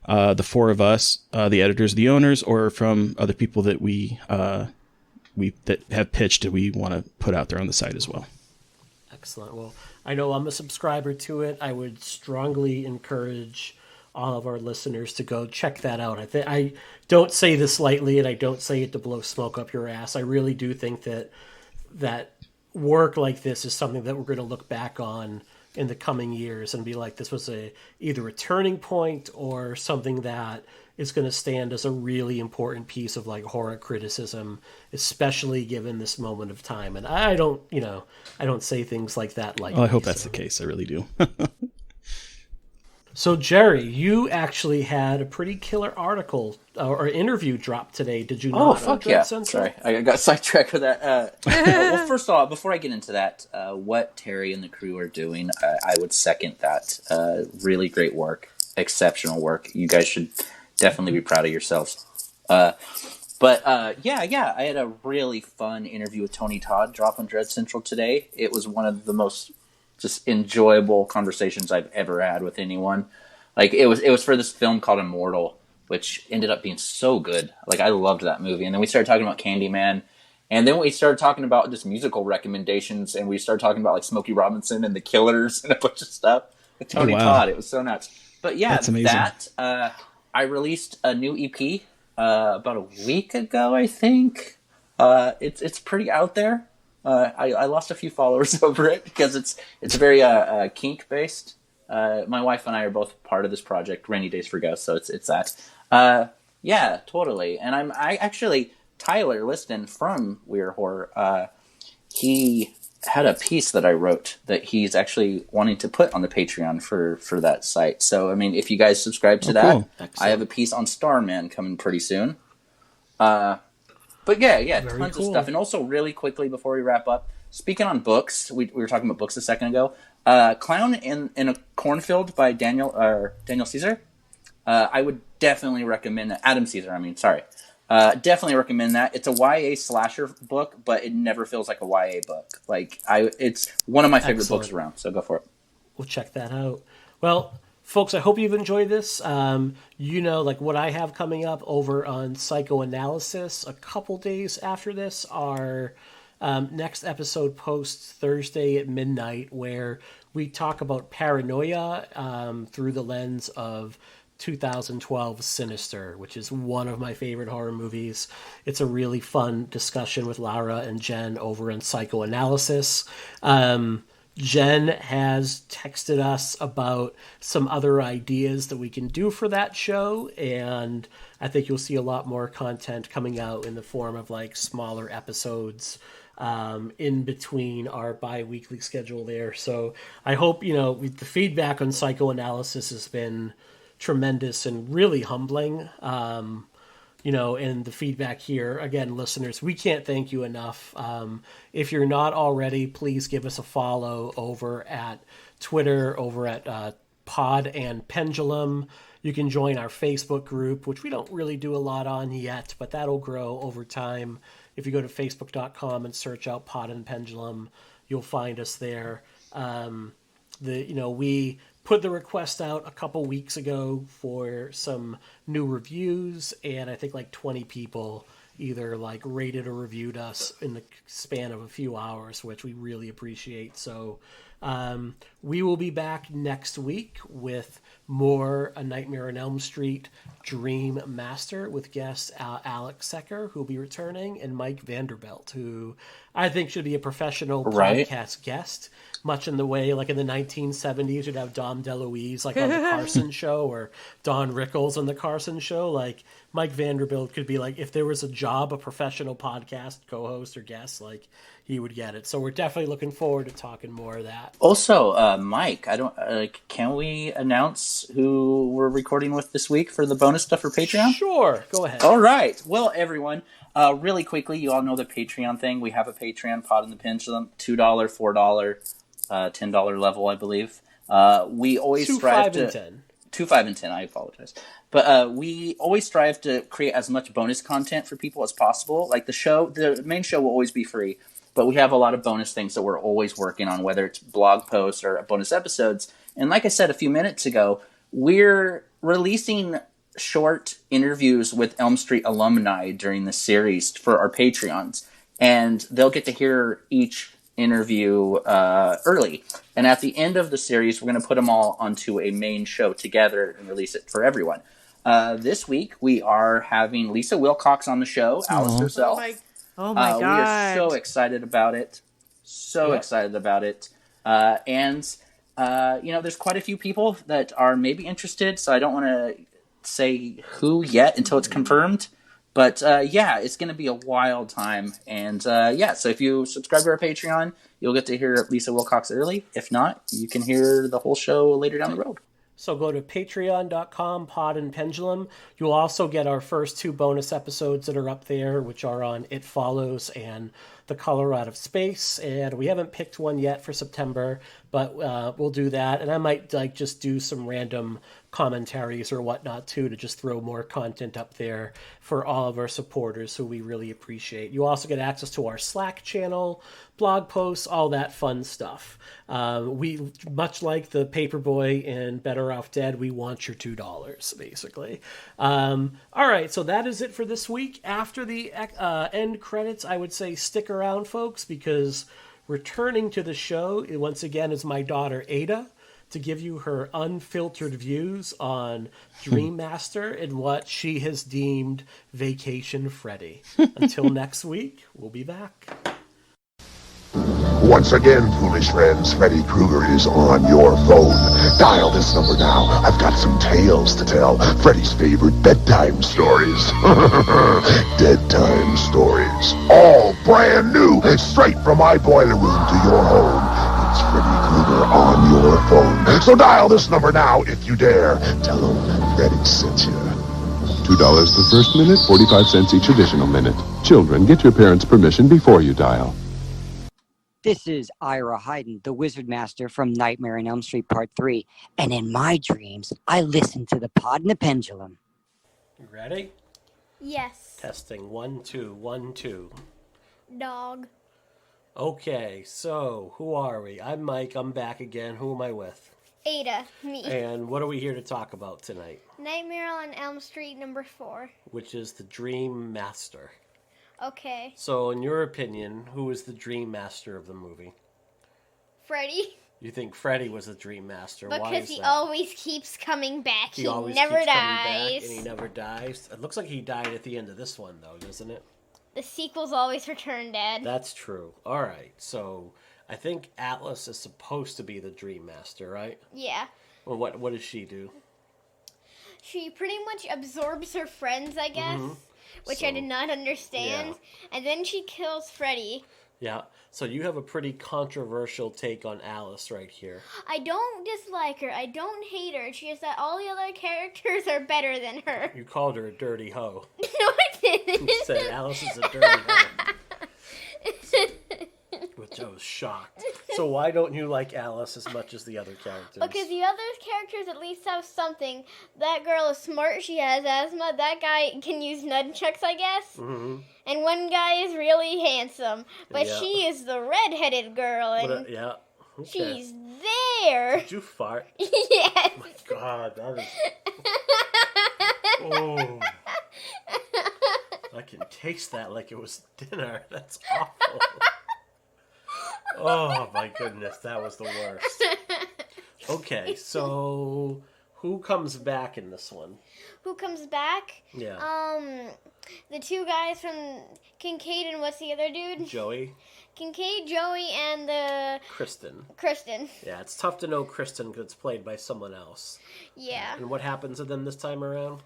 the four of us, the editors, the owners, or from other people that we that have pitched that we want to put out there on the site as well. Excellent. Well, I know I'm a subscriber to it. I would strongly encourage all of our listeners to go check that out. I don't say this lightly, and I don't say it to blow smoke up your ass. I really do think that work like this is something that we're going to look back on in the coming years and be like, this was either a turning point or something that is going to stand as a really important piece of like horror criticism, especially given this moment of time. And I don't say things like that lightly. Oh, I hope that's the case. I really do. So, Jerry, you actually had a pretty killer article or interview drop today. Did you not? Oh, fuck yeah. Sorry, I got sidetracked with that. Well, first of all, before I get into that, what Terry and the crew are doing, I would second that. Really great work. Exceptional work. You guys should definitely be proud of yourselves. But I had a really fun interview with Tony Todd drop on Dread Central today. It was one of the most just enjoyable conversations I've ever had with anyone. Like it was for this film called Immortal, which ended up being so good. Like I loved that movie. And then we started talking about Candyman, and then we started talking about just musical recommendations, and we started talking about like Smokey Robinson and The Killers and a bunch of stuff with Tony Todd. It was so nuts. But yeah, that's amazing. I released a new EP about a week ago, I think. It's pretty out there. I lost a few followers over it because it's very kink based. My wife and I are both part of this project, Rainy Days for Ghosts, so it's that. Yeah, totally. And I actually, Tyler Liston from Weird Horror, he had a piece that I wrote that he's actually wanting to put on the Patreon for that site. So, I mean, if you guys subscribe to that, cool. I have a piece on Starman coming pretty soon. But yeah, very tons cool. of stuff. And also, really quickly before we wrap up, speaking on books, we were talking about books a second ago. Clown in a Cornfield by Daniel Caesar. I would definitely recommend that. Adam Caesar, I mean, sorry. Definitely recommend that. It's a YA slasher book, but it never feels like a YA book. It's one of my favorite books around, so go for it. We'll check that out. Well, folks, I hope you've enjoyed this. What I have coming up over on Psychoanalysis a couple days after this are next episode posts Thursday at midnight, where we talk about paranoia through the lens of 2012 Sinister, which is one of my favorite horror movies. It's a really fun discussion with Lara and Jen over in Psychoanalysis. Jen has texted us about some other ideas that we can do for that show, and I think you'll see a lot more content coming out in the form of smaller episodes in between our bi-weekly schedule there. So I hope, the feedback on Psychoanalysis has been tremendous and really humbling. And the feedback here, again, listeners, we can't thank you enough. If you're not already, please give us a follow over at Twitter, over at Pod and Pendulum. You can join our Facebook group, which we don't really do a lot on yet, but that'll grow over time. If you go to facebook.com and search out Pod and Pendulum, you'll find us there. We put the request out a couple weeks ago for some new reviews, and I think 20 people either rated or reviewed us in the span of a few hours, which we really appreciate. So we will be back next week with more A Nightmare on Elm Street Dream Master with guest Alex Secker, who will be returning, and Mike Vanderbilt, who I think should be a professional podcast guest, much in the way in the 1970s you'd have Dom DeLuise on the Carson Show, or Don Rickles on the Carson Show. Mike Vanderbilt could be if there was a job, a professional podcast co-host or guest, he would get it. So we're definitely looking forward to talking more of that. Also, Mike, I don't can we announce who we're recording with this week for the bonus stuff for Patreon? Sure, go ahead. All right. Well, everyone, really quickly, you all know the Patreon thing. We have a Patreon, Pod in the Pendulum, $2, $4, $10 level, I believe. We always strive to 2, 5, and 10. I apologize, but we always strive to create as much bonus content for people as possible. The main show will always be free, but we have a lot of bonus things that we're always working on, whether it's blog posts or bonus episodes. And like I said a few minutes ago, we're releasing short interviews with Elm Street alumni during the series for our Patreons, and they'll get to hear each interview early. And at the end of the series, we're going to put them all onto a main show together and release it for everyone. This week, we are having Lisa Wilcox on the show, Alice herself. Oh my God. We are so excited about it. Excited about it. And there's quite a few people that are maybe interested, so I don't want to say who yet until it's confirmed. But it's going to be a wild time. And so if you subscribe to our Patreon, you'll get to hear Lisa Wilcox early. If not, you can hear the whole show later down the road. So go to patreon.com, Pod and Pendulum. You'll also get our first 2 bonus episodes that are up there, which are on It Follows and The Color Out of Space. And we haven't picked one yet for September, but we'll do that. And I might just do some random commentaries or whatnot too, to just throw more content up there for all of our supporters, who we really appreciate. You also get access to our Slack channel, blog posts, all that fun stuff. We, much like the Paperboy and Better Off Dead, we want your $2 basically. All right, so that is it for this week. After the end credits, I would say stick around, folks, because returning to the show once again is my daughter Ada. to give you her unfiltered views on Dream Master and what she has deemed Vacation Freddy. Until next week, we'll be back. Once again, foolish friends, Freddy Krueger is on your phone. Dial this number now. I've got some tales to tell. Freddy's favorite bedtime stories. Dead time stories. All brand new, straight from my boiler room to your home. It's Freddy Krueger on your phone. So dial this number now if you dare. Tell him Freddy sent you. $2 the first minute, 45 cents each additional minute. Children, get your parents' permission before you dial. This is Ira Hayden, the Wizard Master from Nightmare on Elm Street Part 3. And in my dreams, I listen to the Pod and the Pendulum. You ready? Yes. Testing 1, 2, 1, 2. Dog. Okay, so who are we? I'm Mike. I'm back again. Who am I with? Ada. Me. And what are we here to talk about tonight? Nightmare on Elm Street number 4. Which is the Dream Master. Okay. So, in your opinion, who is the Dream Master of the movie? Freddy. You think Freddy was the Dream Master? Why Because is he that? always keeps coming back. He always never keeps coming dies. back, and he never dies. It looks like he died at the end of this one, though, doesn't it? The sequels always return dead. That's true. All right. So, I think Atlas is supposed to be the Dream Master, right? Yeah. Well, what does she do? She pretty much absorbs her friends, I guess. Mm-hmm. Which I did not understand. Yeah. And then she kills Freddy. Yeah. So you have a pretty controversial take on Alice right here. I don't dislike her. I don't hate her. It's just that all the other characters are better than her. You called her a dirty hoe. No, I didn't. You said Alice is a dirty hoe. Which I was shocked. So why don't you like Alice as much as the other characters? Because the other characters at least have something. That girl is smart. She has asthma. That guy can use nunchucks, I guess. Mm-hmm. And one guy is really handsome. But Yeah. she is the redheaded girl. And Yeah. Okay. she's there. Did you fart? Yes. Oh my God, that is... Oh. I can taste that like it was dinner. That's awful. Oh my goodness, that was the worst. Okay, so who comes back in this one? Who comes back? Yeah. The two guys from Kincaid and what's the other dude? Joey? Kincaid, Joey, and the... Kristen. Kristen. Yeah, it's tough to know Kristen because it's played by someone else. Yeah. And what happens to them this time around?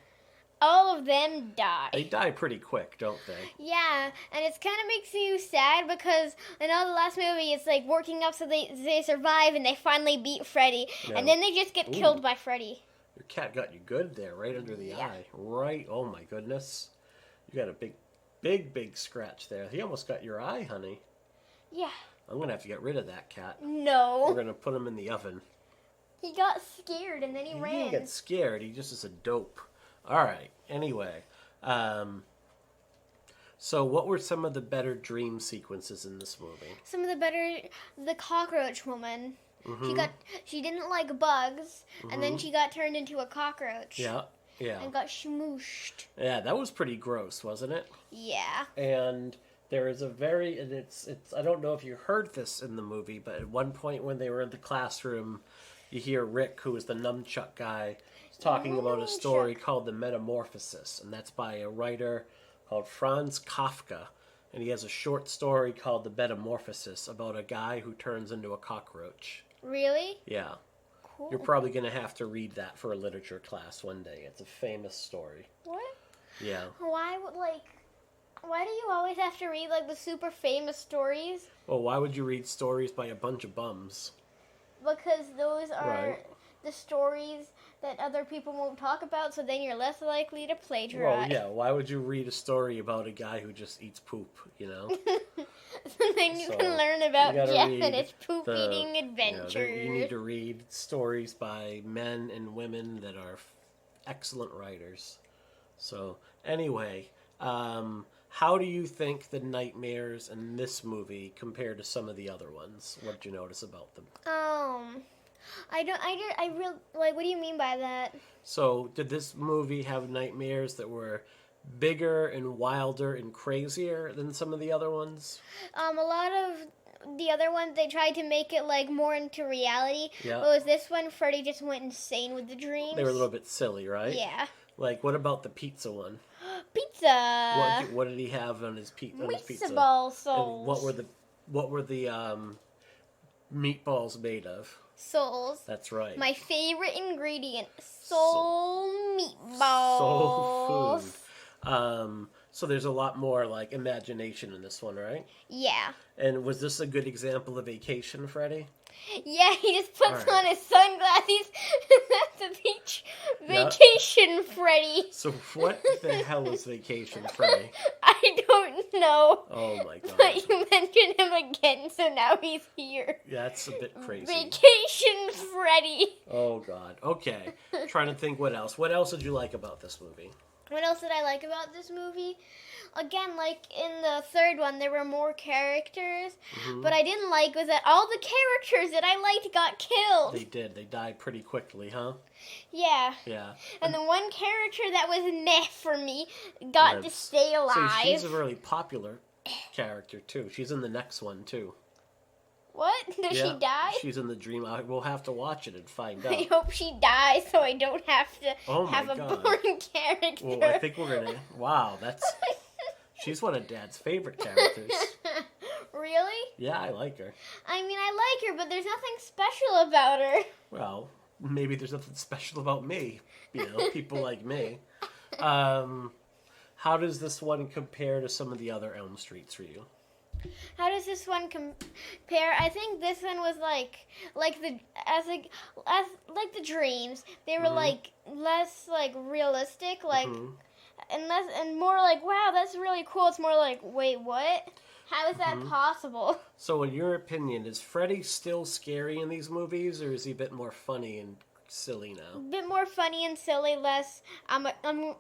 All of them die. They die pretty quick, don't they? Yeah, and it kind of makes you sad because in all the last movie, it's like working up so they survive and they finally beat Freddy. Yeah. And then they just get killed by Freddy. Your cat got you good there, right under the eye. Right, oh my goodness. You got a big scratch there. He almost got your eye, honey. Yeah. I'm going to have to get rid of that cat. No. We're going to put him in the oven. He got scared and then he He ran. didn't get scared. He just is a dope. All right. Anyway, so what were some of the better dream sequences in this movie? Some of the better, the cockroach woman. Mm-hmm. She didn't like bugs, and then she got turned into a cockroach. Yeah. And got smooshed. Yeah, that was pretty gross, wasn't it? Yeah. And there is and it's I don't know if you heard this in the movie, but at one point when they were in the classroom, you hear Rick, who is the nunchuck guy, talking about a story called The Metamorphosis, and that's by a writer called Franz Kafka, and he has a short story called The Metamorphosis about a guy who turns into a cockroach. Really? Yeah. Cool. You're probably going to have to read that for a literature class one day. It's a famous story. What? Yeah. Why do you always have to read, the super famous stories? Well, why would you read stories by a bunch of bums? Because those are Right. the stories that other people won't talk about, so then you're less likely to plagiarize. Well, yeah, why would you read a story about a guy who just eats poop, you know? So then you So, can learn about you gotta Jeff read and his poop-eating you know, adventures. you need to read stories by men and women that are excellent writers. So, anyway, how do you think the nightmares in this movie compare to some of the other ones? What did you notice about them? What do you mean by that? So, did this movie have nightmares that were bigger and wilder and crazier than some of the other ones? A lot of the other ones, they tried to make it like more into reality. Yeah. But with this one, Freddy just went insane with the dreams. They were a little bit silly, right? Yeah. Like, what about the pizza one? Pizza. What did he have on his pizza? Pizza ball souls. And what were the meatballs made of? Souls. That's right. My favorite ingredient, soul meatballs. Soul food. So there's a lot more like imagination in this one, right? Yeah. And was this a good example of vacation, Freddy? Yeah, he just puts on his sunglasses. That's a beach vacation, Freddy. So what the hell is vacation, Freddy? I don't know. Oh my god. But you mentioned him again, so now he's here. Yeah, that's a bit crazy. Vacation Freddy. Oh god. Okay. Trying to think what else. What else did you like about this movie? What else did I like about this movie? Again, like in the third one, there were more characters. Mm-hmm. But I didn't like was that all the characters that I liked got killed. They did. They died pretty quickly, huh? Yeah. Yeah. And the one character that was meh for me got to stay alive. See, she's a really popular character, too. She's in the next one, too. What? Does she die? She's in the dream. We'll have to watch it and find out. I hope she dies so I don't have to have a boring character. Well, I think we're going to... Wow, that's... She's one of Dad's favorite characters. Really? Yeah, I like her. I mean, I like her, but there's nothing special about her. Well, maybe there's nothing special about me. You know, people like me. How does this one compare to some of the other Elm Streets for you? How does this one compare? I think this one was like the dreams. They were like less like realistic, like and more like, wow, that's really cool. It's more like, wait, what? How is that possible? So in your opinion, is Freddy still scary in these movies, or is he a bit more funny and silly now? A bit more funny and silly, less I'm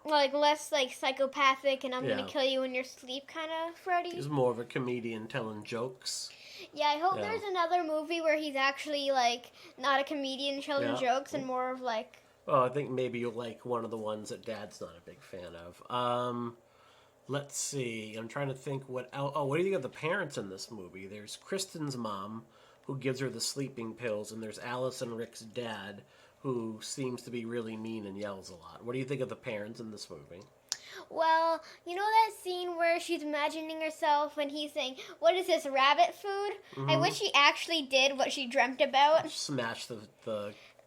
like less like psychopathic and I'm gonna kill you in your sleep kind of Freddy. He's more of a comedian telling jokes. Yeah, I hope there's another movie where he's actually like not a comedian telling jokes and more of like. Oh, I think maybe you'll like one of the ones that Dad's not a big fan of. Let's see. I'm trying to think what else. Oh, what do you think of the parents in this movie? There's Kristen's mom, who gives her the sleeping pills, and there's Alice and Rick's dad, who seems to be really mean and yells a lot. What do you think of the parents in this movie? Well, you know that scene where she's imagining herself and he's saying, what is this, rabbit food? I wish she actually did what she dreamt about. Smash the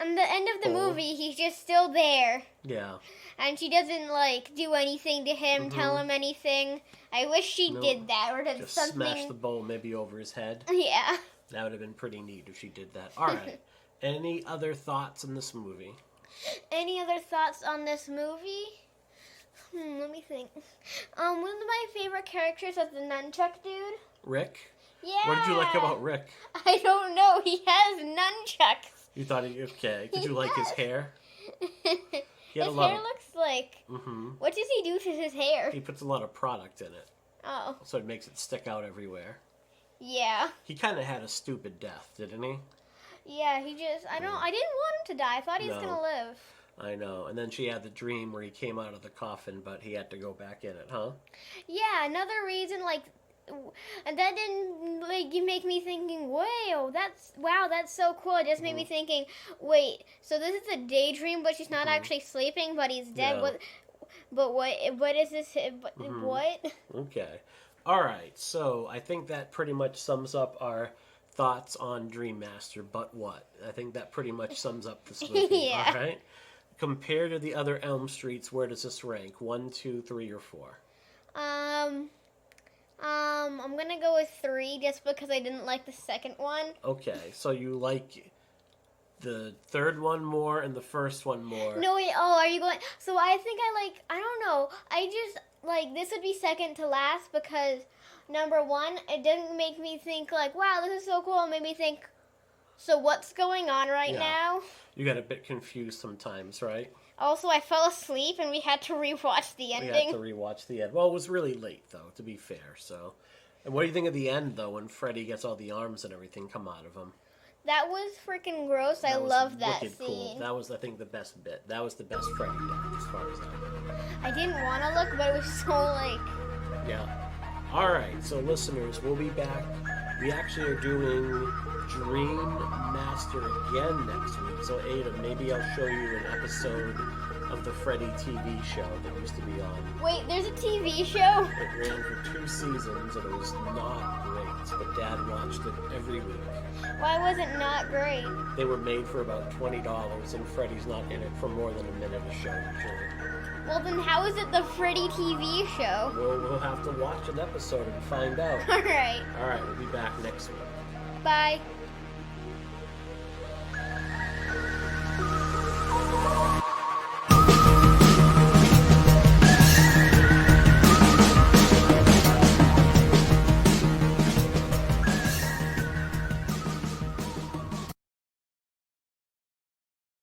And the end of the movie, he's just still there. Yeah. And she doesn't, like, do anything to him, tell him anything. I wish she did that, or did just something... smash the bowl maybe over his head. Yeah. That would have been pretty neat if she did that. All right. Any other thoughts on this movie? Any other thoughts on this movie? Let me think. One of my favorite characters is the nunchuck dude. Rick? Yeah. What did you like about Rick? I don't know. He has nunchucks. You thought okay. Did you like his hair? His hair looks like... What does he do to his hair? He puts a lot of product in it. Oh. So it makes it stick out everywhere. Yeah. He kind of had a stupid death, didn't he? Yeah, he just... I didn't want him to die. I thought he was going to live. I know. And then she had the dream where he came out of the coffin, but he had to go back in it, huh? Yeah, another reason, like... And that didn't like make me thinking, wow, that's so cool. It just made me thinking, wait, so this is a daydream, but she's not actually sleeping, but he's dead. Yeah. What is this? What? Okay. All right. So I think that pretty much sums up our thoughts on Dream Master. But what? I think that pretty much sums up this movie. Yeah. All right. Compared to the other Elm Streets, where does this rank? 1, 2, 3, or 4? I'm gonna go with 3 just because I didn't like the second one. Okay, so you like the third one more and the first one more. No, wait, are you going... So I think I don't know. I just, this would be second to last because, number 1, it didn't make me think, wow, this is so cool. It made me think, so what's going on right now? You got a bit confused sometimes, right? Also, I fell asleep, and we had to rewatch the ending. We had to rewatch the end. Well, it was really late, though, to be fair. So, and what do you think of the end, though, when Freddy gets all the arms and everything come out of him? That was freaking gross. I love that scene. Cool. That was, I think, the best bit. That was the best Freddy death, as far as I know. I didn't want to look, but it was so, Yeah. All right, so listeners, we'll be back We actually are doing Dream Master again next week. So Ada, maybe I'll show you an episode of the Freddy TV show that used to be on. Wait, there's a TV show? It ran for 2 seasons and it was not great, but Dad watched it every week. Why was it not great? They were made for about $20 and Freddy's not in it for more than a minute a show usually. Well, then how is it the Freddy TV show? We'll have to watch an episode and find out. Alright. Alright, we'll be back next week. Bye.